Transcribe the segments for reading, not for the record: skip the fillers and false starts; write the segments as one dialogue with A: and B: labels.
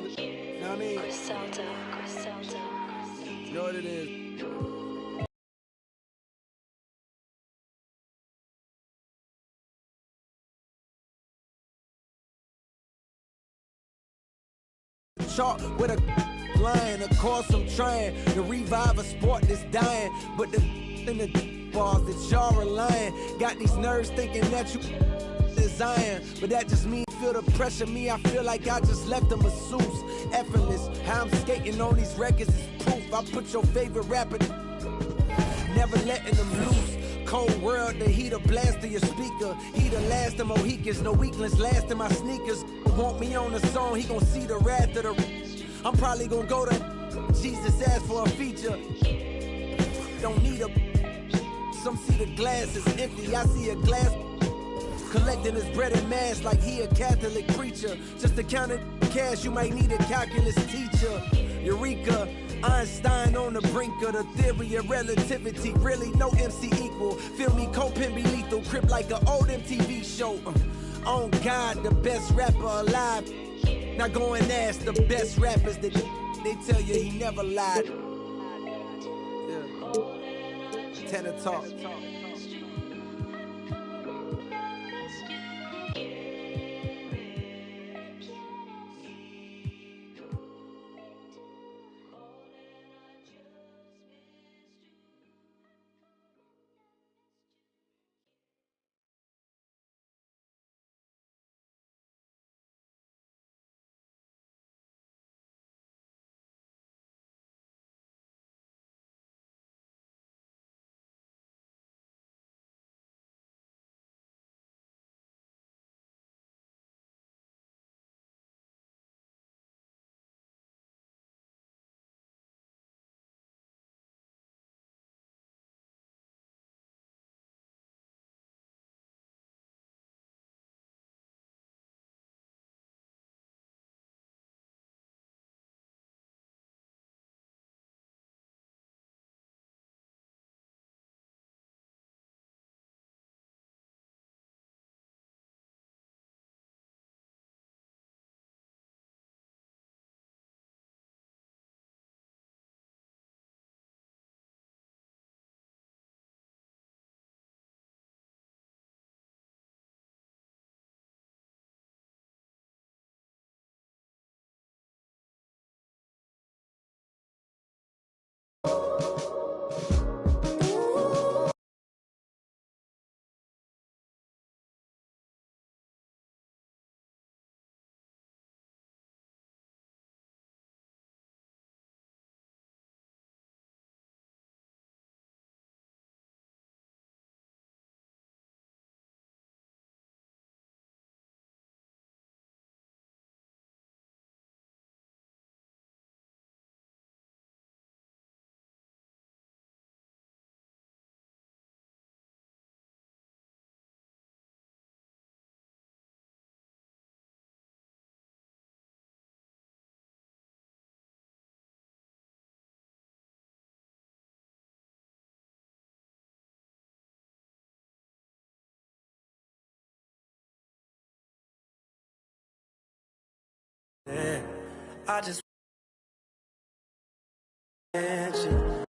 A: together. You know what I mean? You know what it is. Chalk with a line, of course I'm trying to revive a sport that's dying, but the in the bars that y'all relying got these nerves thinking that you design, but that just means feel the pressure. Me, I feel like I just left a masseuse. Effortless, how I'm skating on these records is proof. I put your favorite rapper, never letting them loose. Cold world, the heater blast to your speaker. He the last of Mohicans, no weaklings last in my sneakers. Want me on the song, he gon' see the wrath of the. I'm probably gon' go to Jesus asked for a feature. Don't need a. Some see the glass is empty, I see a glass collecting his bread and mass like he a Catholic preacher. Just to count it cash, you might need a calculus teacher. Eureka, Einstein on the brink of the theory of relativity. Really, no MC equal. Feel me, Copen be lethal. Crip like an old MTV show. On God, the best rapper alive. Now go and ask the best rappers that they tell you he never lied. Yeah. Tenor talk. Yeah, I just mentioned.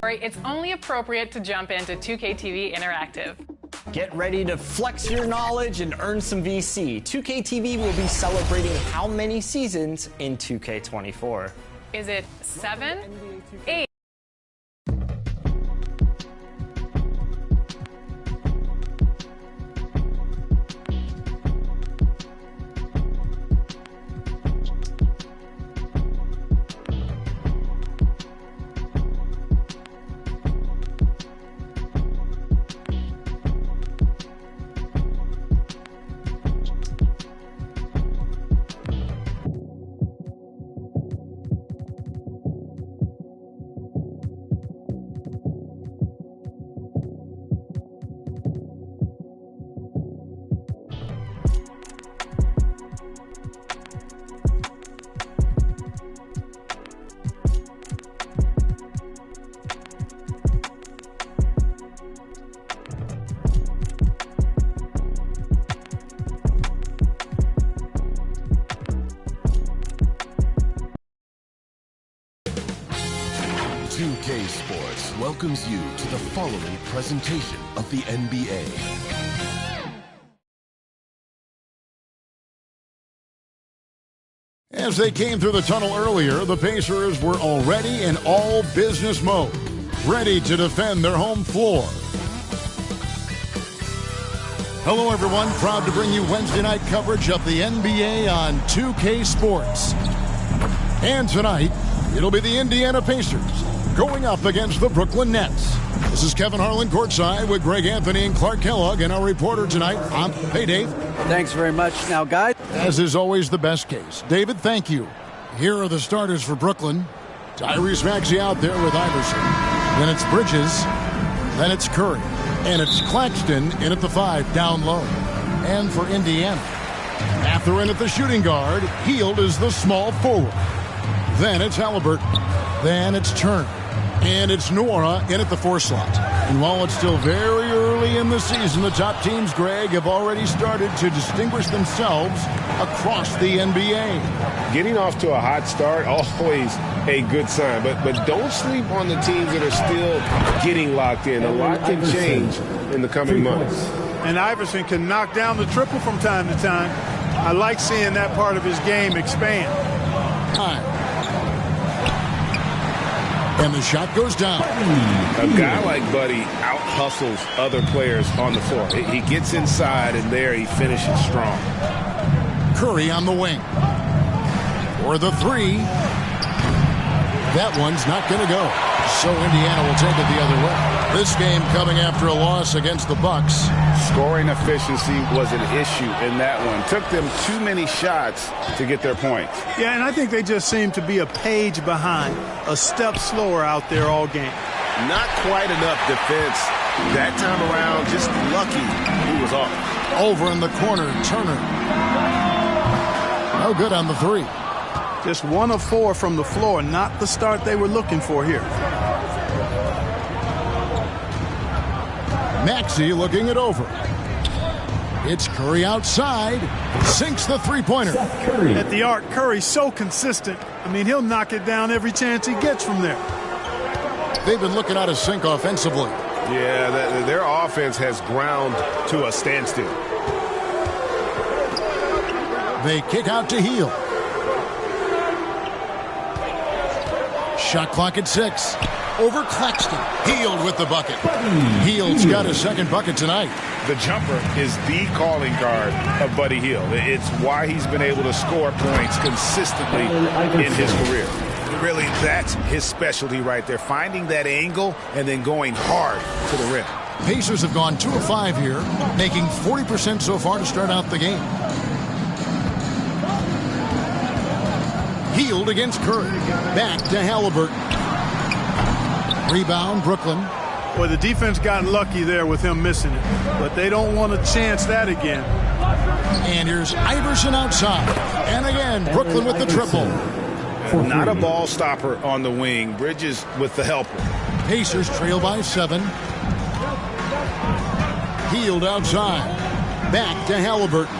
B: It's only appropriate to jump into 2K Interactive.
C: Get ready to flex your knowledge and earn some VC. 2K will be celebrating how many seasons in 2K24?
B: Is it 7, 8?
D: Sports welcomes you to the following presentation of the NBA.
E: As they came through the tunnel earlier, the Pacers were already in all business mode, ready to defend their home floor. Hello, everyone. Proud to bring you Wednesday night coverage of the NBA on 2K Sports. And tonight, it'll be the Indiana Pacers going up against the Brooklyn Nets. This is Kevin Harlan courtside with Greg Anthony and Clark Kellogg, and our reporter tonight, hey Dave.
F: Thanks very much. Now, guys.
E: As is always the best case. David, thank you. Here are the starters for Brooklyn. Tyrese Maxey out there with Iverson. Then it's Bridges. Then it's Curry. And it's Claxton in at the 5 down low. And for Indiana, Mathurin at the shooting guard. Hield is the small forward. Then it's Halliburton. Then it's Turner. And it's Nora in at the 4 slot. And while it's still very early in the season, the top teams, Greg, have already started to distinguish themselves across the NBA.
G: Getting off to a hot start, always a good sign. But don't sleep on the teams that are still getting locked in. A lot can change in the coming months.
H: And Iverson can knock down the triple from time to time. I like seeing that part of his game expand.
E: And the shot goes down.
G: A guy like Buddy out-hustles other players on the floor. He gets inside, and there he finishes strong.
E: Curry on the wing. For the 3. That one's not going to go. So Indiana will take it the other way. This game coming after a loss against the Bucks.
G: Scoring efficiency was an issue in that one. Took them too many shots to get their points.
H: Yeah, and I think they just seem to be a page behind, a step slower out there all game.
G: Not quite enough defense that time around. Just lucky he was off.
E: Over in the corner, Turner. No good on the 3.
H: Just 1 of 4 from the floor, not the start they were looking for here.
E: Maxey looking it over. It's Curry outside. Sinks the three-pointer.
H: At the arc, Curry's so consistent. I mean, he'll knock it down every chance he gets from there.
E: They've been looking out of sync offensively.
G: Yeah, their offense has ground to a standstill.
E: They kick out to Hield. Shot clock at 6. Over Claxton. Hield with the bucket. Hield's got his second bucket tonight.
G: The jumper is the calling card of Buddy Hield. It's why he's been able to score points consistently in his career. Really, that's his specialty right there, finding that angle and then going hard to the rim.
E: Pacers have gone 2 of 5 here, making 40% so far to start out the game. Hield against Curry. Back to Halliburton. Rebound, Brooklyn.
H: Boy, the defense got lucky there with him missing it, but they don't want to chance that again.
E: And here's Iverson outside. And again, Brooklyn with the triple.
G: Not a ball stopper on the wing. Bridges with the helper.
E: Pacers trail by 7. Hield outside. Back to Halliburton.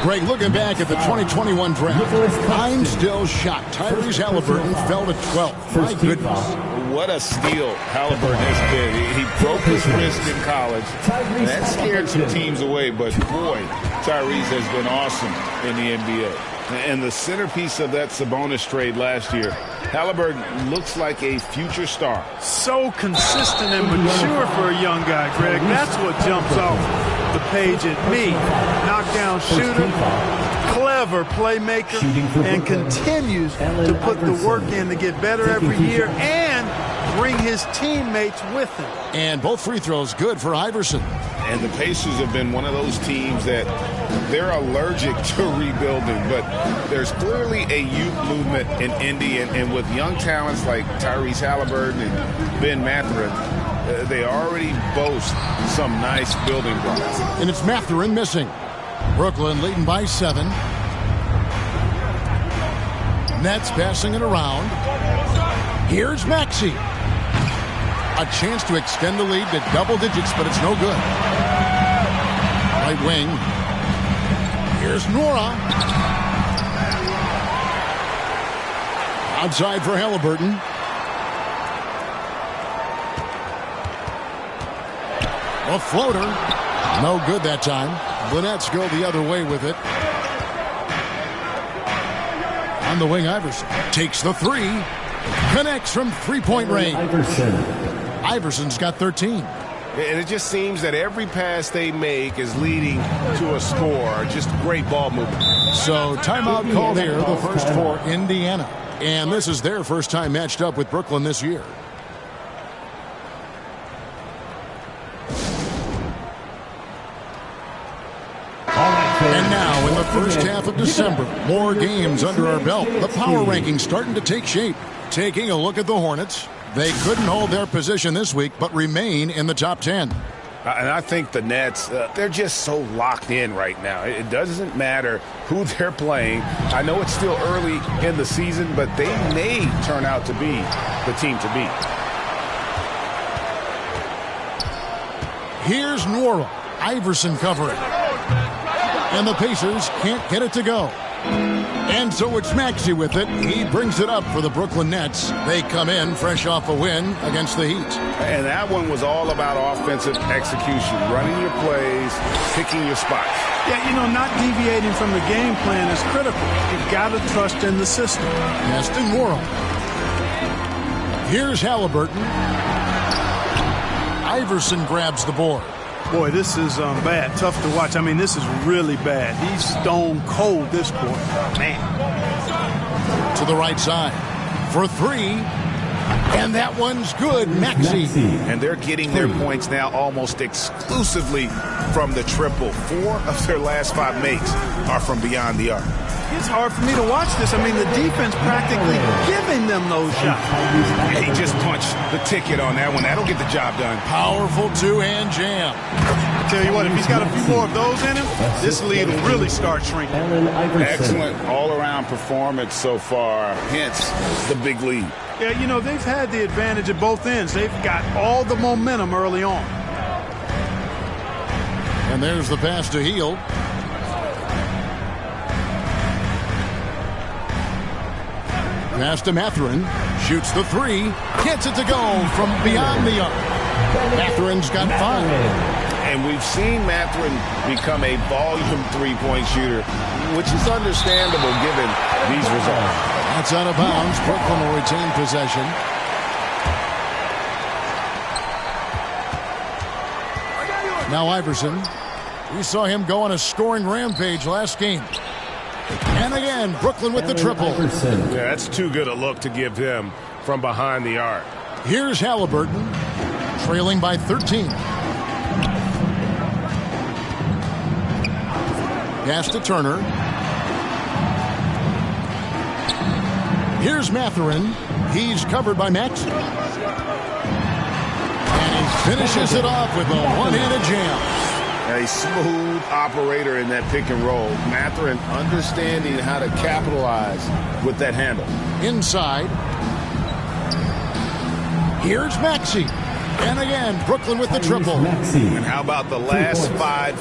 E: Greg, looking back at the 2021 draft, I'm still shocked. Tyrese Halliburton fell to 12th. My goodness.
G: what a steal Halliburton has been. He broke his wrist in college. That scared some teams away, but boy, Tyrese has been awesome in the NBA. And the centerpiece of that Sabonis trade last year, Halliburton looks like a future star.
H: So consistent and mature for a young guy, Greg. That's what jumps off the page at me. Knockdown shooter, clever playmaker, and continues to put the work in to get better every year and bring his teammates with him.
E: And both free throws good for Iverson.
G: And the Pacers have been one of those teams that they're allergic to rebuilding, but there's clearly a youth movement in Indy, and with young talents like Tyrese Halliburton and Ben Mathurin, they already boast some nice building blocks.
E: And it's Mathurin missing. Brooklyn leading by 7. Nets passing it around. Here's Maxey. A chance to extend the lead to double digits, but it's no good. Right wing. Here's Nora. Outside for Halliburton. A floater. No good that time. The Nets go the other way with it. On the wing, Iverson takes the 3. Connects from three-point range. Iverson's got 13.
I: And it just seems that every pass they make is leading to a score. Just great ball movement.
E: So timeout called here, the first for Indiana. And this is their first time matched up with Brooklyn this year. And now in the first half of December, more games under our belt. The power rankings starting to take shape. Taking a look at the Hornets. They couldn't hold their position this week, but remain in the top 10.
G: And I think the Nets, they're just so locked in right now. It doesn't matter who they're playing. I know it's still early in the season, but they may turn out to be the team to beat.
E: Here's Nora. Iverson covering. And the Pacers can't get it to go. And so it's Maxey with it. He brings it up for the Brooklyn Nets. They come in fresh off a win against the Heat.
G: And that one was all about offensive execution, running your plays, picking your spots.
H: Yeah, you know, not deviating from the game plan is critical. You've got to trust in the system.
E: Aston Worrell. Here's Halliburton. Iverson grabs the board.
H: Boy, this is bad. Tough to watch. I mean, this is really bad. He's stone cold this quarter. Man.
E: To the right side for 3. And that one's good. Maxey.
G: And they're getting their points now almost exclusively from the triple. 4 of their last 5 makes are from beyond the arc.
H: It's hard for me to watch this. I mean, the defense practically giving them those shots.
G: He just punched the ticket on that one. That'll get the job done.
E: Powerful two-hand jam.
H: I tell you what, if he's got a few more of those in him, this lead will really start shrinking.
G: Excellent all-around performance so far, hence the big lead.
H: Yeah, you know, they've had the advantage at both ends. They've got all the momentum early on.
E: And there's the pass to Hield. Pass to Mathurin. Shoots the 3. Gets it to go from beyond the arc. Mathurin's got 5.
G: And we've seen Mathurin become a volume three-point shooter, which is understandable given these results.
E: That's out of bounds. Brooklyn will retain possession. Now Iverson. We saw him go on a scoring rampage last game. And again, Brooklyn with the triple.
I: Yeah, that's too good a look to give him from behind the arc.
E: Here's Halliburton, trailing by 13. Pass to Turner. Here's Mathurin. He's covered by Maxey. And he finishes it off with a one-handed jam.
G: A smooth operator in that pick and roll. Mathurin understanding how to capitalize with that handle.
E: Inside. Here's Maxey. And again, Brooklyn with the triple.
G: And how about the last 5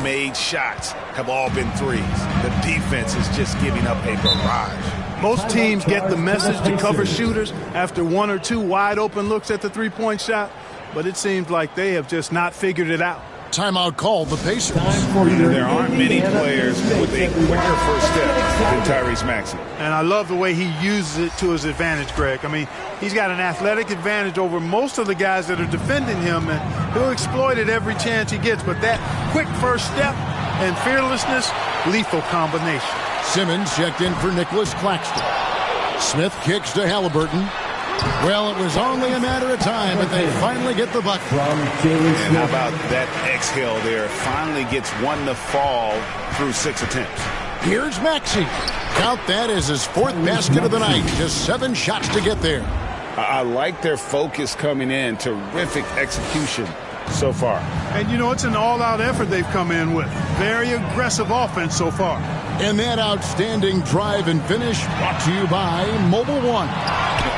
G: made shots have all been threes. The defense is just giving up a barrage.
H: Most teams get the message to cover shooters after one or two wide open looks at the three-point shot, but it seems like they have just not figured it out.
E: Timeout called the Pacers.
G: There aren't many players with a quicker first step than Tyrese Maxey.
H: And I love the way he uses it to his advantage, Greg. I mean, he's got an athletic advantage over most of the guys that are defending him, and he'll exploit it every chance he gets. But that quick first step and fearlessness, lethal combination.
E: Simmons checked in for Nicholas Claxton. Smith kicks to Halliburton. Well, it was only a matter of time, but they finally get the bucket.
G: And how about that exhale there? Finally gets one to fall through 6 attempts.
E: Here's Maxey. Count that as his 4th basket of the night. Just 7 shots to get there.
G: I like their focus coming in. Terrific execution so far.
H: And, you know, it's an all-out effort they've come in with. Very aggressive offense so far.
E: And that outstanding drive and finish brought to you by Mobile One.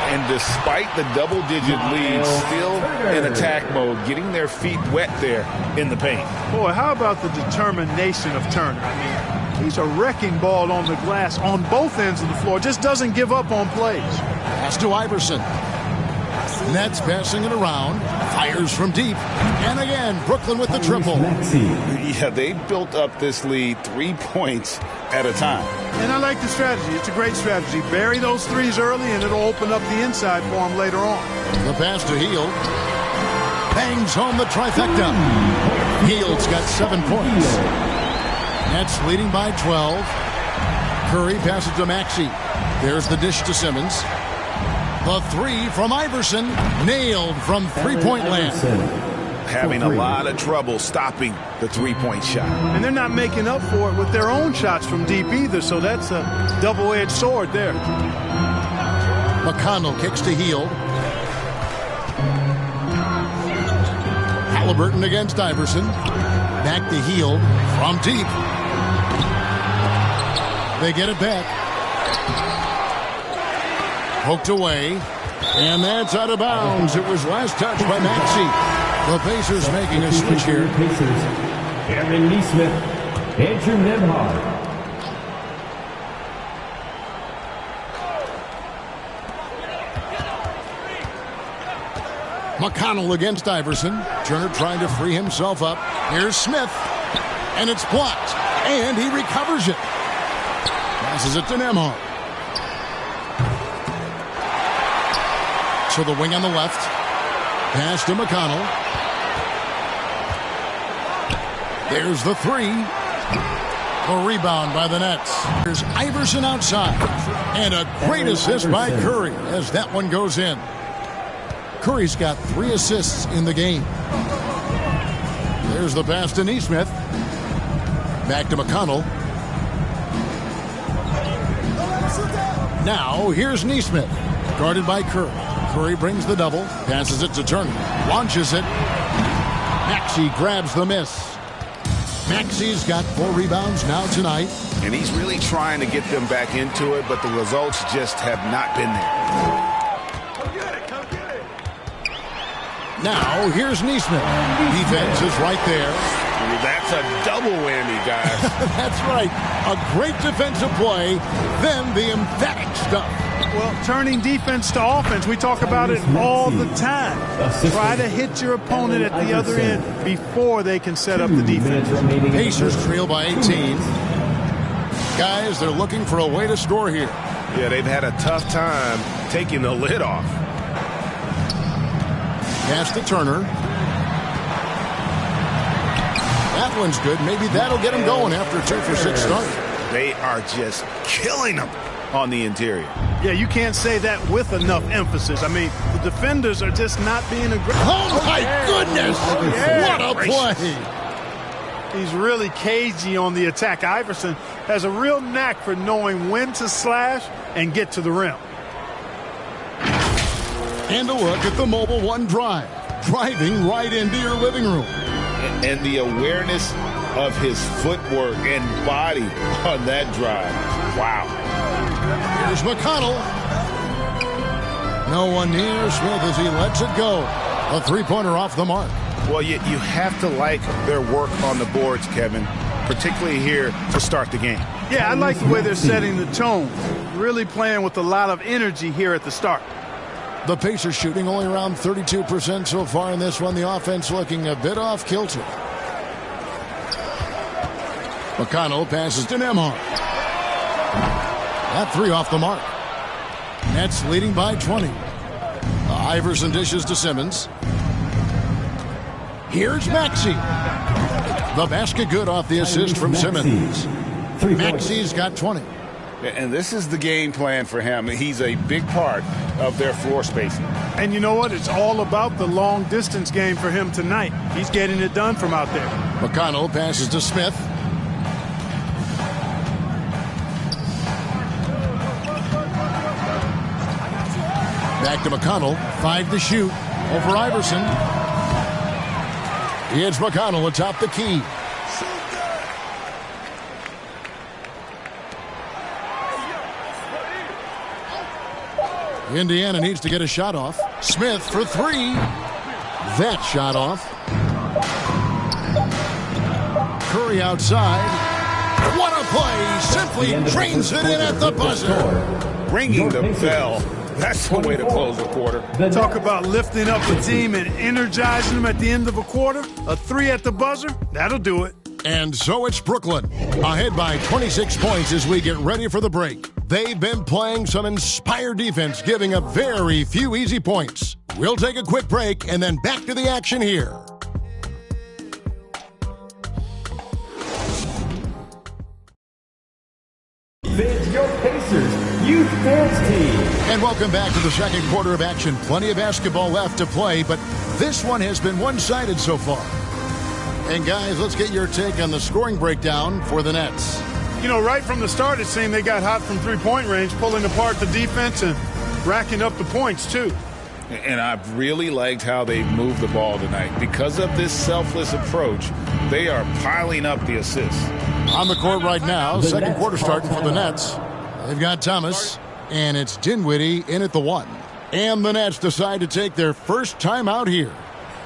G: And despite the double-digit lead, still in attack mode, getting their feet wet there in the paint.
H: Boy, how about the determination of Turner? I mean, he's a wrecking ball on the glass on both ends of the floor. Just doesn't give up on plays.
E: Pass to Iverson. Nets passing it around. Fires from deep. And again, Brooklyn with the triple.
G: Yeah, they built up this lead 3 points at a time.
H: And I like the strategy. It's a great strategy. Bury those threes early, and it'll open up the inside for him later on.
E: The pass to Hield. Bangs home the trifecta. Hield's got 7 points. Nets leading by 12. Curry passes to Maxey. There's the dish to Simmons. The 3 from Iverson. Nailed from three-point land.
G: Having a lot of trouble stopping the three-point shot.
H: And they're not making up for it with their own shots from deep either, so that's a double-edged sword there.
E: McConnell kicks to Hield. Halliburton against Iverson. Back to Hield from deep. They get it back. Poked away. And that's out of bounds. It was last touched by Maxey. The Pacers making a switch here.
J: Aaron Neesmith, Andrew Nembhard.
E: McConnell against Iverson. Turner trying to free himself up. Here's Smith. And it's blocked. And he recovers it. Passes it to Nembhard. To the wing on the left. Pass to McConnell. There's the 3. A rebound by the Nets. There's Iverson outside. And a great assist by Curry as that one goes in. Curry's got 3 assists in the game. There's the pass to Neesmith. Back to McConnell. Now here's Neesmith. Guarded by Curry. Curry brings the double. Passes it to Turner. Launches it. Maxey grabs the miss. Maxey's got 4 rebounds now tonight.
G: And he's really trying to get them back into it, but the results just have not been there.
E: Now, here's Neesmith. Defense is right there.
G: That's a double whammy, guys.
E: That's right. A great defensive play, then the emphatic stuff.
H: Well, turning defense to offense, we talk about it all the time. Try to hit your opponent at the other end before they can set up the defense.
E: Pacers trail by 18. Guys, they're looking for a way to score here.
I: Yeah, they've had a tough time taking the lid off.
E: Pass to Turner. That one's good. Maybe that'll get him going after a 2-for-6 start.
G: They are just killing them on the interior.
H: Yeah, you can't say that with enough emphasis. I mean, the defenders are just not being aggressive.
E: Oh, my goodness! What a play!
H: He's really cagey on the attack. Iverson has a real knack for knowing when to slash and get to the rim.
E: And a look at the Mobile One drive. Driving right into your living room.
G: And the awareness of his footwork and body on that drive. Wow.
E: Here's McConnell. No one near Smith as he lets it go. A three-pointer off the mark.
G: Well, you have to like their work on the boards, Kevin, particularly here to start the game.
H: Yeah, I like the way they're setting the tone. Really playing with a lot of energy here at the start.
E: The Pacers shooting only around 32% so far in this one. The offense looking a bit off kilter. McConnell passes to Nembhard. That three off the mark. Nets leading by 20. Iverson dishes to Simmons. Here's Maxey. The basket good off the assist from Simmons. Maxey's got 20.
G: And this is the game plan for him. He's a big part of their floor spacing.
H: And you know what? It's all about the long distance game for him tonight. He's getting it done from out there.
E: McConnell passes to Smith. Back to McConnell. 5 to shoot. Over Iverson. It's McConnell atop the key. Indiana needs to get a shot off. Smith for 3. That shot off. Curry outside. What a play. Simply drains it in at the buzzer.
G: Ringing the bell. That's the way to close the quarter.
H: Talk about lifting up the team and energizing them at the end of a quarter. A 3 at the buzzer, that'll do it.
E: And so it's Brooklyn, ahead by 26 points as we get ready for the break. They've been playing some inspired defense, giving up very few easy points. We'll take a quick break and then back to the action here.
J: It's your Pacers Youth Dance Team.
E: And welcome back to the second quarter of action. Plenty of basketball left to play, but this one has been one-sided so far. And guys, let's get your take on the scoring breakdown for the Nets.
H: You know, right from the start, it seemed they got hot from three-point range, pulling apart the defense and racking up the points, too.
G: And I've really liked how they moved the ball tonight. Because of this selfless approach, they are piling up the assists.
E: On the court right now, second quarter starting for the Nets. They've got Thomas, and it's Dinwiddie in at the 1. And the Nets decide to take their first time out here.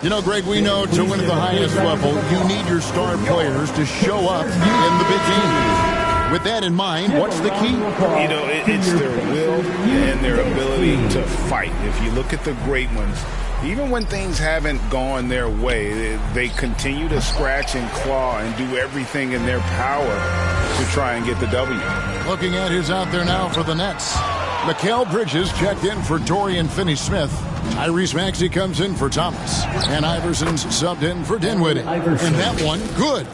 E: You know, Greg, we know to win at the highest level, you need your star players to show up in the big game. With that in mind, what's the key?
G: You know, it's their will and their ability to fight. If you look at the great ones, even when things haven't gone their way, they continue to scratch and claw and do everything in their power to try and get the W.
E: Looking at who's out there now for the Nets. Mikal Bridges checked in for Dorian Finney-Smith. Tyrese Maxey comes in for Thomas. And Iverson's subbed in for Dinwiddie. And that one, good.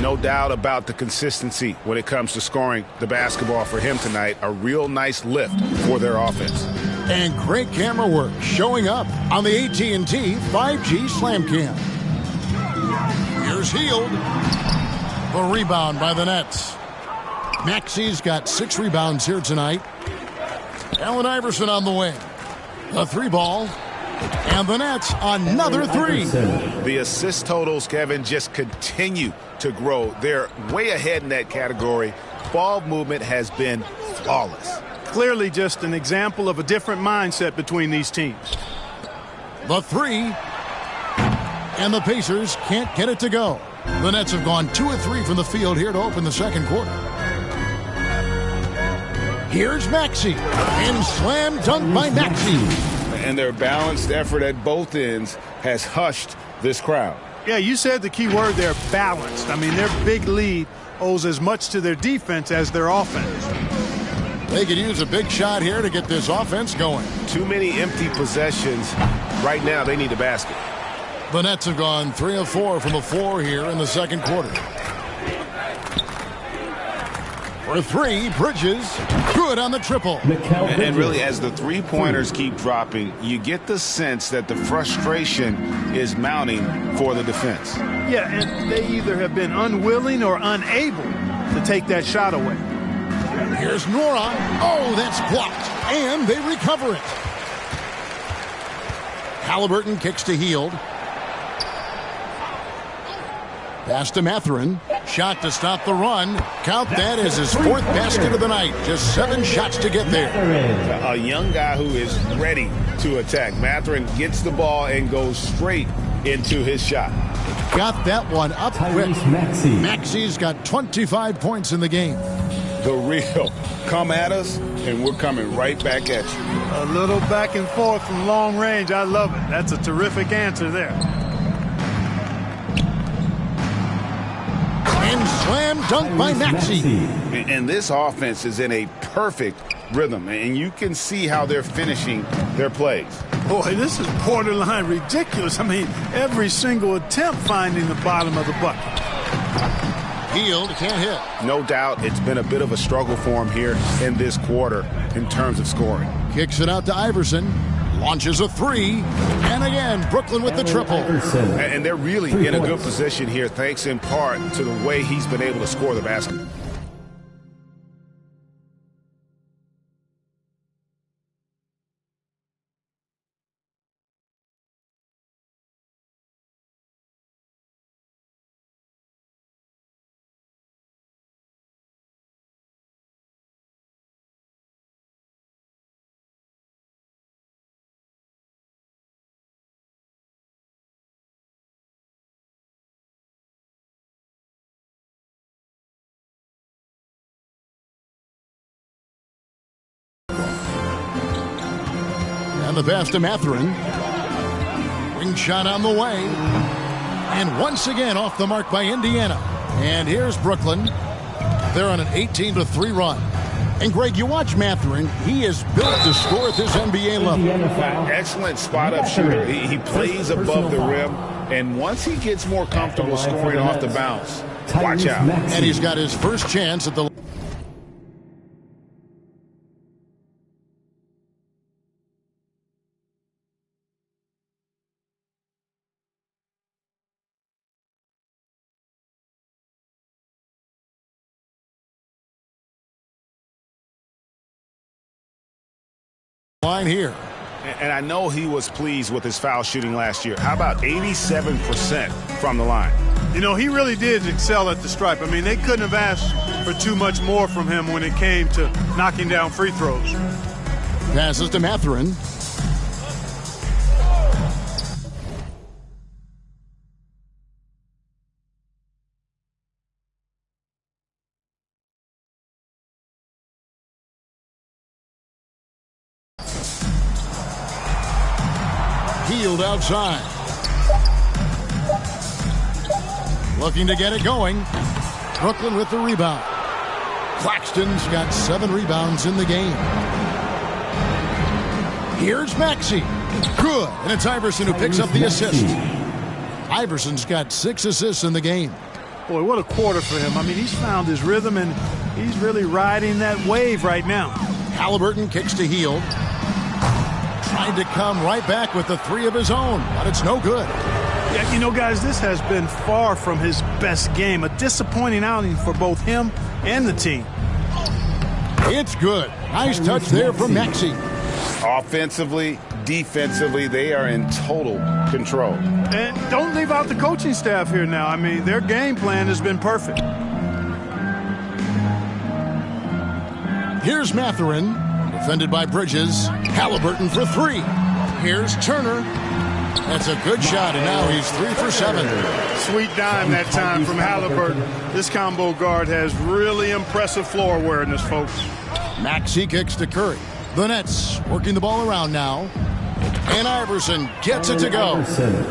G: No doubt about the consistency when it comes to scoring the basketball for him tonight. A real nice lift for their offense.
E: And great camera work showing up on the AT&T 5G Slam Cam. Here's Hield. The rebound by the Nets. Maxey's got 6 rebounds here tonight. Allen Iverson on the wing. The 3-ball. And the Nets, another 3.
G: The assist totals, Kevin, just continue to grow. They're way ahead in that category. Ball movement has been flawless.
H: Clearly just an example of a different mindset between these teams.
E: The 3. And the Pacers can't get it to go. The Nets have gone 2 of 3 from the field here to open the second quarter. Here's Maxey. And slam dunk by Maxey.
G: And their balanced effort at both ends has hushed this crowd.
H: Yeah, you said the key word there, balanced. I mean, their big lead owes as much to their defense as their offense.
E: They could use a big shot here to get this offense going.
I: Too many empty possessions. Right now, they need a basket.
E: The Nets have gone 3 of 4 from the floor here in the second quarter. For 3, Bridges, good on the triple.
G: And really, as the three-pointers keep dropping, you get the sense that the frustration is mounting for the defense.
H: Yeah, and they either have been unwilling or unable to take that shot away.
E: Here's Nora. Oh, that's blocked. And they recover it. Halliburton kicks to Hield. Pass to Mathurin. Shot to stop the run. Count that as his 4th basket of the night. Just 7 shots to get there.
G: A young guy who is ready to attack. Mathurin gets the ball and goes straight into his shot.
E: Got that one up quick. Maxi's got 25 points in the game.
G: The real come at us, and we're coming right back at you.
H: A little back and forth from long range. I love it. That's a terrific answer there.
E: And slam dunk by Maxi.
G: And this offense is in a perfect rhythm, and you can see how they're finishing their plays.
H: Boy, this is borderline ridiculous. I mean, every single attempt finding the bottom of the bucket.
E: Hield can't hit.
G: No doubt it's been a bit of a struggle for him here in this quarter in terms of scoring.
E: Kicks it out to Iverson. Launches a three. And again, Brooklyn with the triple.
G: And they're really in a good position here, thanks in part to the way he's been able to score the basket.
E: And the pass to Mathurin. Wing shot on the way. And once again off the mark by Indiana. And here's Brooklyn. They're on an 18-3 run. And Greg, you watch Mathurin. He is built to score at this NBA level.
G: Excellent spot-up shooter. He plays above the rim. And once he gets more comfortable scoring off the bounce, watch out.
E: And he's got his first chance at the line here.
G: And I know he was pleased with his foul shooting last year. How about 87% from the line?
H: You know, he really did excel at the stripe. I mean, they couldn't have asked for too much more from him when it came to knocking down free throws.
E: Passes to Mathurin. Hield outside. Looking to get it going. Brooklyn with the rebound. Claxton's got 7 rebounds in the game. Here's Maxi. Good. And it's Iverson who picks up the assist. Iverson's got 6 assists in the game.
H: Boy, what a quarter for him. I mean, he's found his rhythm, and he's really riding that wave right now.
E: Halliburton kicks to Hield. Trying to come right back with the 3 of his own, but it's no good.
H: Yeah, you know, guys, this has been far from his best game. A disappointing outing for both him and the team.
E: It's good. Nice touch there from Maxi.
G: Offensively, defensively, they are in total control.
H: And don't leave out the coaching staff here now. I mean, their game plan has been perfect.
E: Here's Mathurin. Defended by Bridges. Halliburton for 3. Here's Turner. That's a good shot, and now he's 3 for 7.
H: Sweet dime that time from Halliburton. This combo guard has really impressive floor awareness, folks.
E: Maxi kicks to Curry. The Nets working the ball around now. And Iverson gets it to go.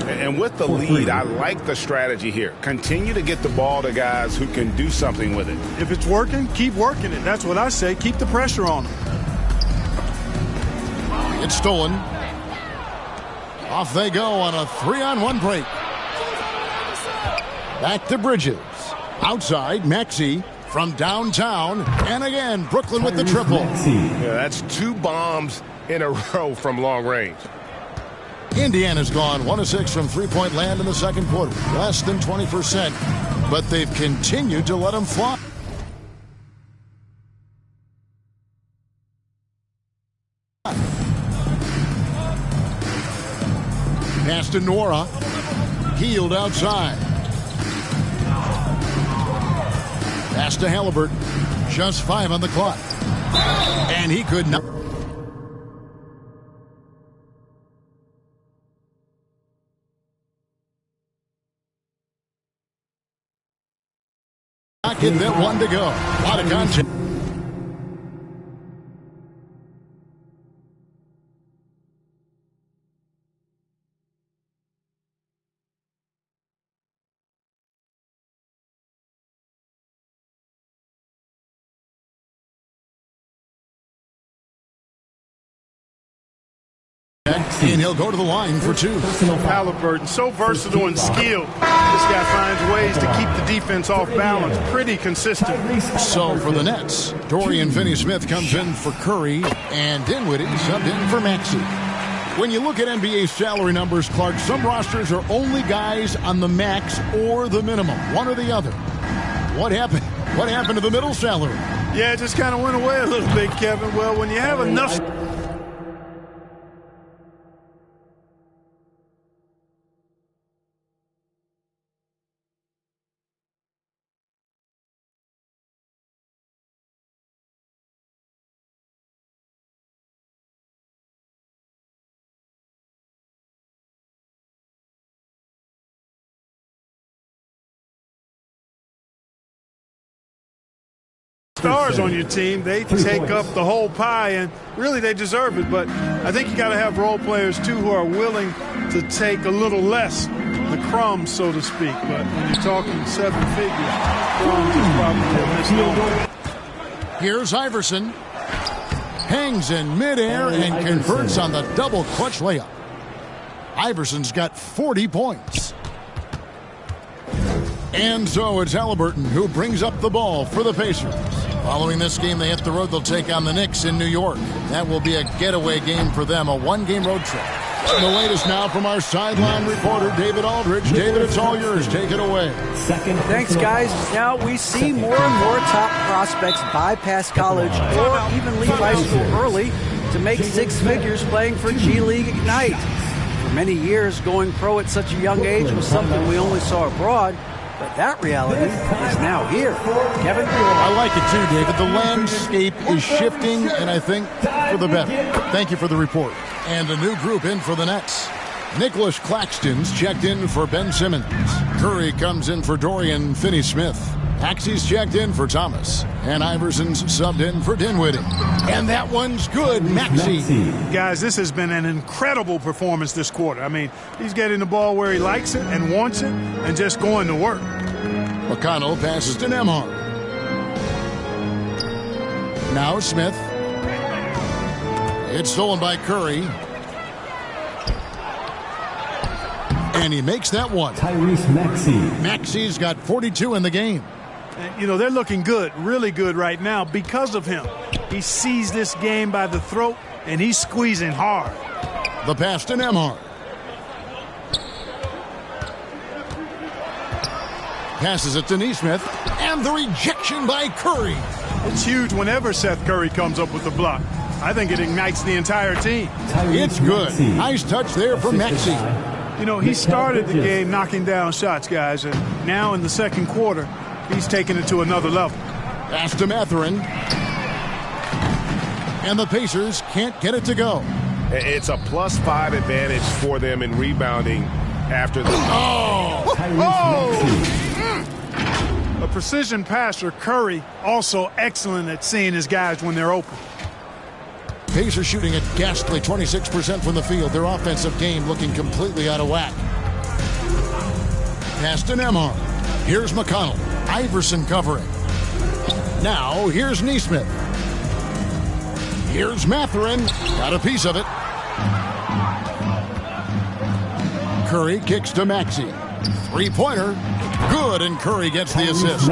G: And with the lead, I like the strategy here. Continue to get the ball to guys who can do something with it.
H: If it's working, keep working it. That's what I say. Keep the pressure on them.
E: It's stolen. Off they go on a 3-on-1 break. Back to Bridges. Outside, Maxi from downtown. And again, Brooklyn with the triple.
I: Yeah, that's 2 bombs in a row from long range.
E: Indiana's gone 1 of 6 from three-point land in the second quarter. Less than 20%. But they've continued to let them fly. Pass to Nora. Hield outside. Pass to Halliburton. Just 5 on the clock. And he could not. bucket that one to go. A lot of contact. And he'll go to the line for two.
H: Halliburton, so versatile and skilled. This guy finds ways to keep the defense off balance. Pretty consistent.
E: So for the Nets, Dorian Finney-Smith comes in for Curry, and Dinwiddie subbed in for Maxey. When you look at NBA salary numbers, Clark, some rosters are only guys on the max or the minimum, one or the other. What happened? What happened to the middle salary?
H: Yeah, it just kind of went away a little bit, Kevin. Well, when you have enough... stars on your team, they take up the whole pie, and really they deserve it. But I think you got to have role players too who are willing to take a little less, the crumbs, so to speak. But when you're talking seven figures, crumbs is probably a misnomer.
E: Here's Iverson, hangs in midair and converts on the double clutch layup. Iverson's got 40 points. And so it's Halliburton who brings up the ball for the Pacers. Following this game, they hit the road. They'll take on the Knicks in New York. That will be a getaway game for them, a one-game road trip. And the latest now from our sideline reporter, David Aldridge. David, it's all yours. Take it away.
F: Thanks, guys. Now we see more and more top prospects bypass college or even leave high school early to make six figures playing for G League Ignite. For many years, going pro at such a young age was something we only saw abroad. But that reality is now here. Kevin?
E: I like it too, David. The landscape is shifting, and I think for the better. Thank you for the report. And a new group in for the Nets. Nicholas Claxton's checked in for Ben Simmons. Curry comes in for Dorian Finney-Smith. Maxey's checked in for Thomas. And Iverson's subbed in for Dinwiddie. And that one's good, Maxey.
H: Guys, this has been an incredible performance this quarter. I mean, he's getting the ball where he likes it and wants it and just going to work.
E: McConnell passes to Nembhard. Now Smith. It's stolen by Curry. And he makes that one.
J: Tyrese Maxey.
E: Maxey's got 42 in the game.
H: And, you know, they're looking good, really good right now because of him. He sees this game by the throat, and he's squeezing hard.
E: The pass to Nembhard. Passes it to Nesmith. And the rejection by Curry.
H: It's huge whenever Seth Curry comes up with the block. I think it ignites the entire team.
E: It's good. Nice touch there from Maxey.
H: You know, he started the game knocking down shots, guys, and now in the second quarter, he's taking it to another level.
E: Pass to Mathurin. And the Pacers can't get it to go.
I: It's a +5 advantage for them in rebounding after the...
H: A precision passer, Curry, also excellent at seeing his guys when they're open.
E: Pacers shooting at ghastly 26% from the field. Their offensive game looking completely out of whack. Pass to Nembhard. Here's McConnell. Iverson covering. Now here's Nesmith. Here's Mathurin. Got a piece of it. Curry kicks to Maxey. Three-pointer. Good, and Curry gets the assist.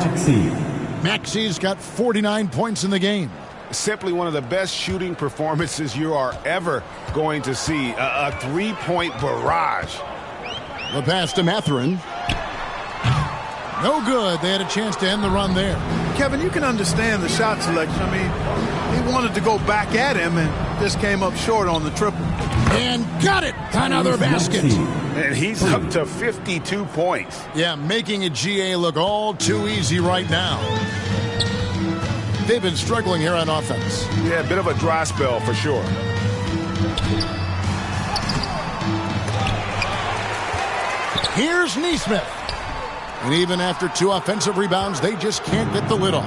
E: Maxey's got 49 points in the game.
I: Simply one of the best shooting performances you are ever going to see. A three-point barrage.
E: The pass to Mathurin. No good. They had a chance to end the run there.
H: Kevin, you can understand the shot selection. I mean, he wanted to go back at him and just came up short on the triple.
E: And got it. Another basket.
I: And he's up to 52 points.
E: Yeah, making a GA look all too easy right now. They've been struggling here on offense.
I: Yeah, a bit of a dry spell for sure.
E: Here's Nesmith. And even after 2 offensive rebounds, they just can't get the lid off.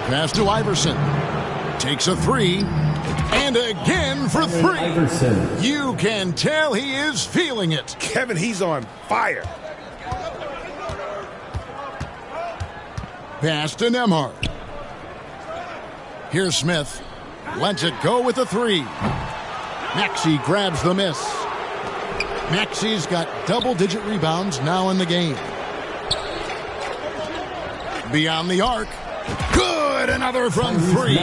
E: Pass to Iverson. Takes a 3. And again for 3. You can tell he is feeling it.
G: Kevin, he's on fire.
E: Pass to Nembhard. Here's Smith. Lets it go with a 3. Maxey grabs the miss. Maxey's got double-digit rebounds now in the game. Beyond the arc. Good! Another from 3.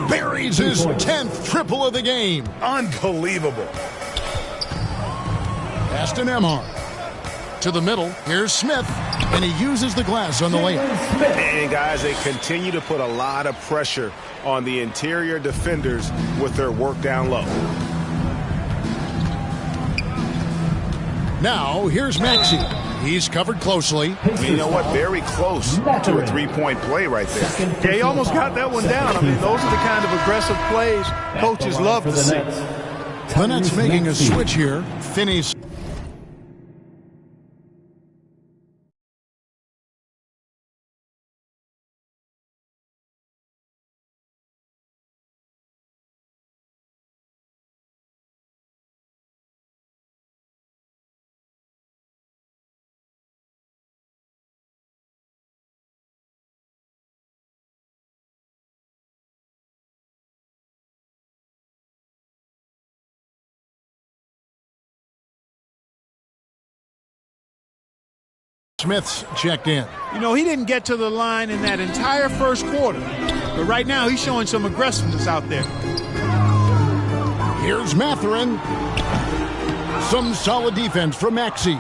E: Buries his 10th triple of the game.
G: Unbelievable.
E: Pass to Nembhard. To the middle. Here's Smith. And he uses the glass on the layup.
G: And, guys, they continue to put a lot of pressure on the interior defenders with their work down low.
E: Now, here's Maxey. He's covered closely.
G: You know what? Very close to a three-point play right there.
H: Yeah, he almost got that one down. I mean, those are the kind of aggressive plays coaches love to see.
E: The Nets making a switch here. Finney. Smith's checked in.
H: You know, he didn't get to the line in that entire first quarter. But right now, he's showing some aggressiveness out there.
E: Here's Mathurin. Some solid defense from Maxey.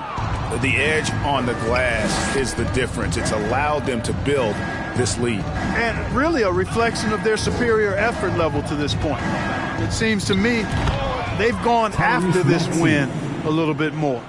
G: The edge on the glass is the difference. It's allowed them to build this lead.
H: And really a reflection of their superior effort level to this point. It seems to me they've gone after this win a little bit more.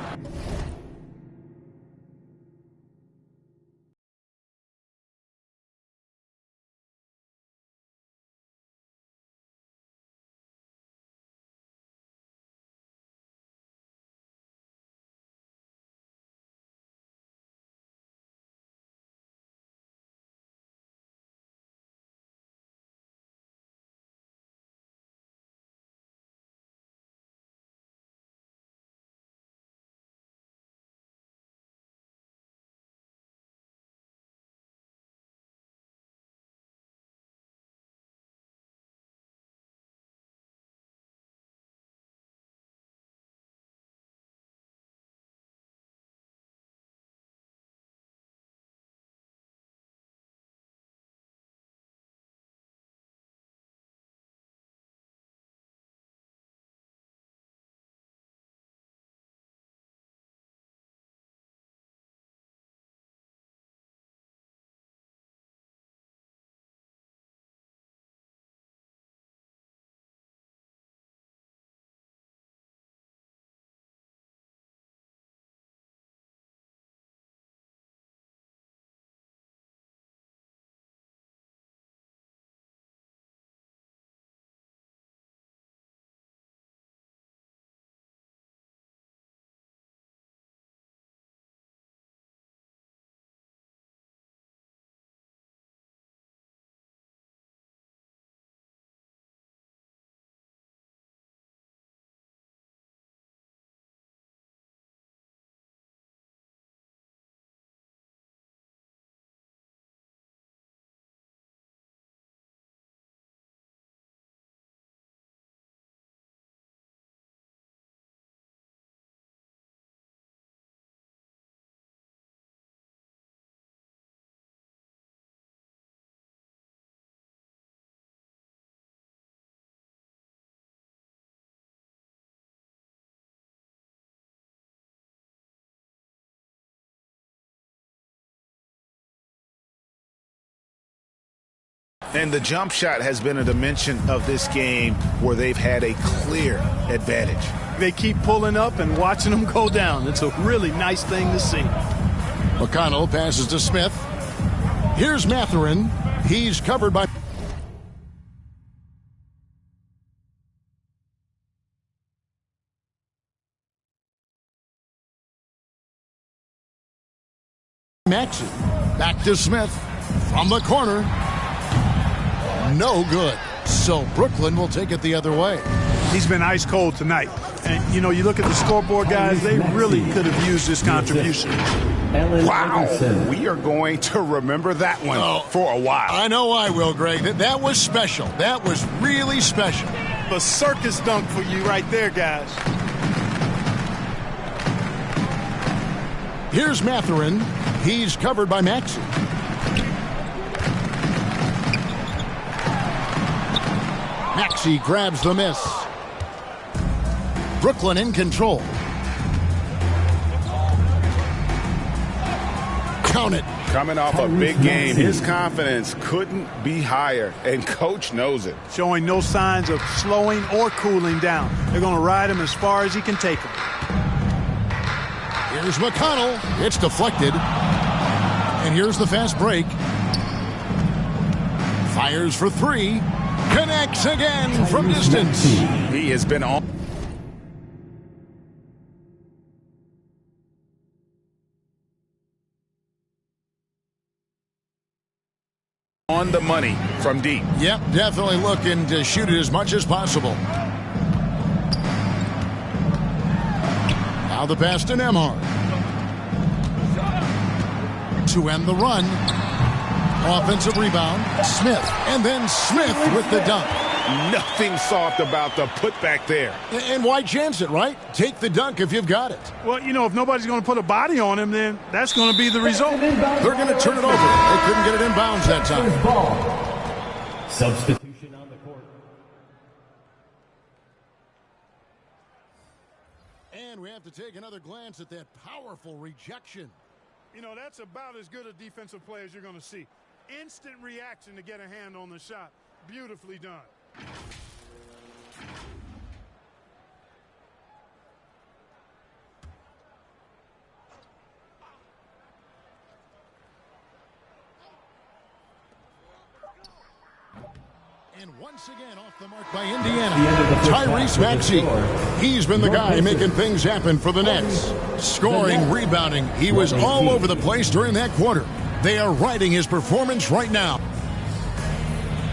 G: And the jump shot has been a dimension of this game where they've had a clear advantage.
H: They keep pulling up and watching them go down. It's a really nice thing to see.
E: McConnell passes to Smith. Here's Mathurin. He's covered by Maxey. Back to Smith from the corner. No good. So Brooklyn will take it the other way.
H: He's been ice cold tonight. And, you know, you look at the scoreboard, guys, they really could have used this contribution.
G: Wow. We are going to remember that one for a while.
E: I know I will, Greg. That was special. That was really special.
H: A circus dunk for you right there, guys.
E: Here's Mathurin. He's covered by Maxey. Maxey grabs the miss. Brooklyn in control. Count it.
G: Coming off a big game, his confidence couldn't be higher, and coach knows it.
H: Showing no signs of slowing or cooling down. They're going to ride him as far as he can take him.
E: Here's McConnell. It's deflected. And here's the fast break. Fires for three. Connects again from distance.
G: He has been on the money from deep.
E: Yep, definitely looking to shoot it as much as possible. Now the pass to Nembhard. To end the run. Offensive rebound. Smith. And then Smith with the dunk.
G: Nothing soft about the putback there.
E: And why chance it, right? Take the dunk if you've got it.
H: Well, you know, if nobody's going to put a body on him, then that's going to be the result.
E: They're going to turn it over. They couldn't get it in bounds that time.
J: Substitution on the court.
E: And we have to take another glance at that powerful rejection.
H: You know, that's about as good a defensive play as you're going to see. Instant reaction to get a hand on the shot. Beautifully done.
E: And once again off the mark by Indiana, Tyrese Maxey. He's been the guy making things happen for the Nets. Scoring, rebounding. He was all over the place during that quarter. They are riding his performance right now.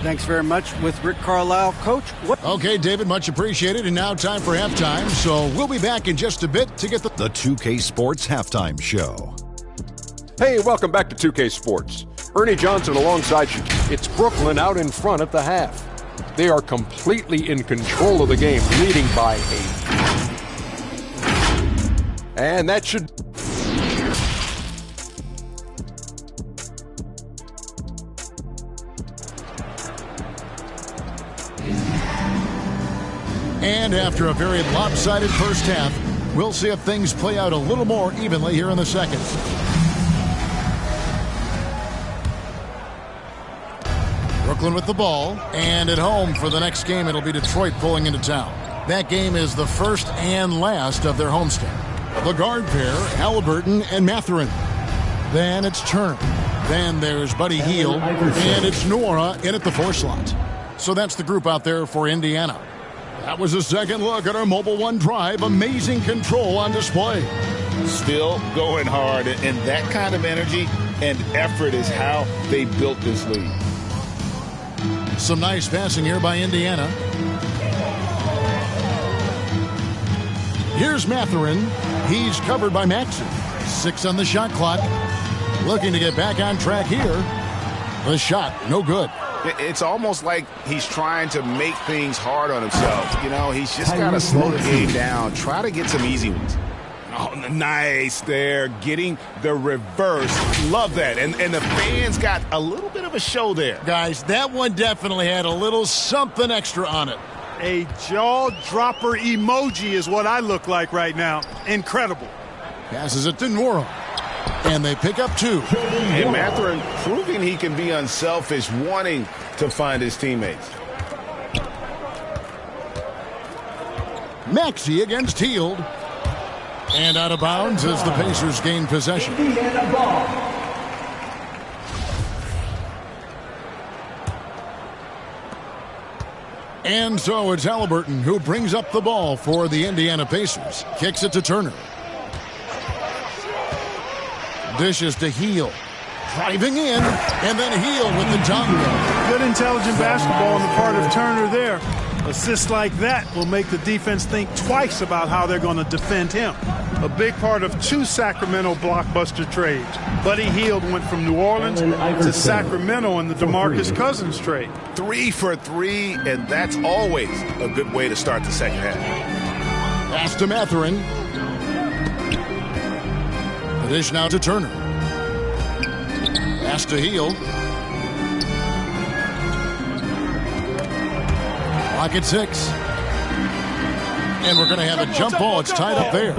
F: Thanks very much with Rick Carlisle. Coach, what?
E: Okay, David, much appreciated. And now time for halftime. So we'll be back in just a bit to get the
K: 2K Sports Halftime Show.
L: Hey, welcome back to 2K Sports. Ernie Johnson alongside you. It's Brooklyn out in front at the half. They are completely in control of the game, leading by 8. And that should...
E: And after a very lopsided first half, we'll see if things play out a little more evenly here in the second. Brooklyn with the ball, and at home for the next game, it'll be Detroit pulling into town. That game is the first and last of their homestand. The guard pair, Halliburton and Mathurin. Then it's Turner. Then there's Buddy Hield, and it's Nora in at the 4 slot. So that's the group out there for Indiana. That was a second look at our Mobile One drive. Amazing control on display.
G: Still going hard, and that kind of energy and effort is how they built this lead.
E: Some nice passing here by Indiana. Here's Mathurin. He's covered by Maxey. 6 on the shot clock. Looking to get back on track here. The shot, no good.
G: It's almost like he's trying to make things hard on himself. You know, he's just got to slow the game down. Try to get some easy ones. Oh, nice there. Getting the reverse. Love that. And the fans got a little bit of a show there.
E: Guys, that one definitely had a little something extra on it.
H: A jaw-dropper emoji is what I look like right now. Incredible.
E: Passes it to Nora. And they pick up 2.
G: And Mathurin proving he can be unselfish, wanting to find his teammates.
E: Maxey against Hield. And out of bounds as the Pacers gain possession.
J: Indiana ball.
E: And so it's Halliburton who brings up the ball for the Indiana Pacers. Kicks it to Turner. Dishes to Heel. Driving in, and then Heel with the tongue.
H: Good intelligent basketball on the part of Turner there. Assists like that will make the defense think twice about how they're going to defend him. A big part of 2 Sacramento blockbuster trades. Buddy Hield went from New Orleans to Sacramento in the DeMarcus Cousins trade.
I: 3 for 3, and that's always a good way to start the second half.
E: Pass to Mathurin. The dish now to Turner. Pass to Heel. Clock at 6. And we're going to have a jump ball. It's tied up there.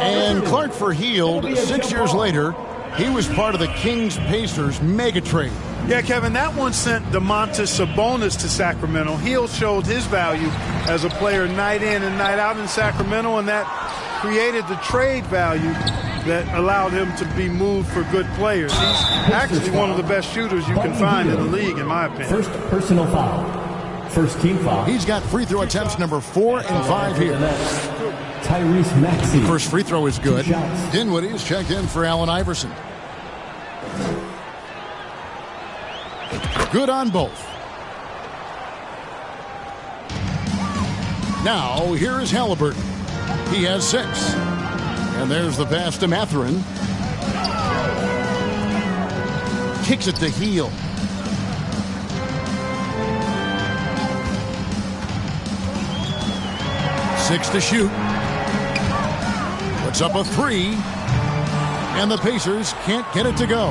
E: And Clark for Hield, 6 years later, he was part of the Kings-Pacers mega trade.
H: Yeah, Kevin, that one sent Domantas Sabonis to Sacramento. Hield showed his value as a player night in and night out in Sacramento, and that created the trade value that allowed him to be moved for good players. He's actually one of the best shooters you can find in the league, in my opinion.
J: First personal foul. First team foul.
E: He's got free throw attempts number 4 and 5 here.
J: Tyrese Maxey.
E: First free throw is good. Dinwiddie is checked in for Allen Iverson. Good on both. Now, here is Halliburton. He has 6. And there's the pass to Mathurin. Kicks it to Heel. Six to shoot. Puts up a 3. And the Pacers can't get it to go.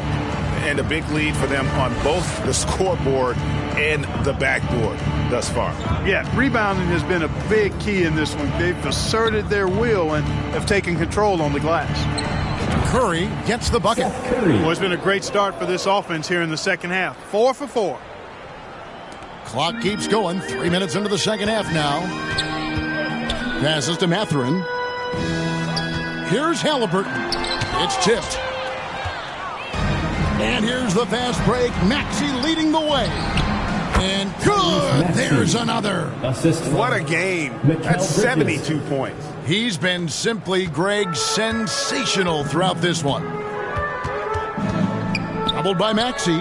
G: And a big lead for them on both the scoreboard and the backboard thus far.
H: Yeah, rebounding has been a big key in this one. They've asserted their will and have taken control on the glass.
E: Curry gets the bucket.
H: Well, it's been a great start for this offense here in the second half. 4 for 4.
E: Clock keeps going. 3 minutes into the second half now. Passes to Mathurin. Here's Halliburton. It's tipped. And here's the fast break. Maxey leading the way. And good. There's another.
I: What a game. That's 72 points.
E: He's been simply, Greg, sensational throughout this one. Doubled by Maxey.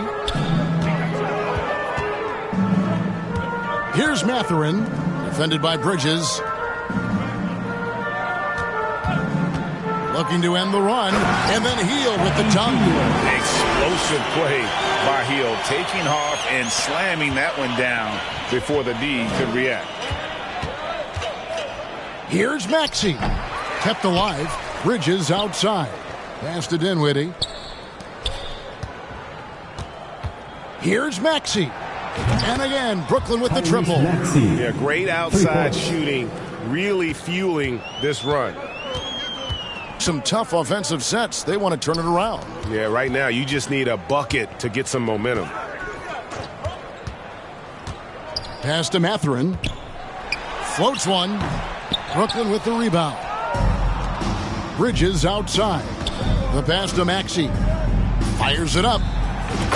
E: Here's Mathurin. Defended by Bridges. Looking to end the run, and then Heel with the tongue.
G: Explosive play by Heel, taking off and slamming that one down before the D could react.
E: Here's Maxey. Kept alive. Bridges outside. Pass to Dinwiddie. Here's Maxey. And again, Brooklyn with the triple.
I: Yeah, great outside shooting, really fueling this run.
E: Some tough offensive sets. They want to turn it around.
I: Yeah, right now you just need a bucket to get some momentum.
E: Pass to Mathurin. Floats one. Brooklyn with the rebound. Bridges outside. The pass to Maxey. Fires it up.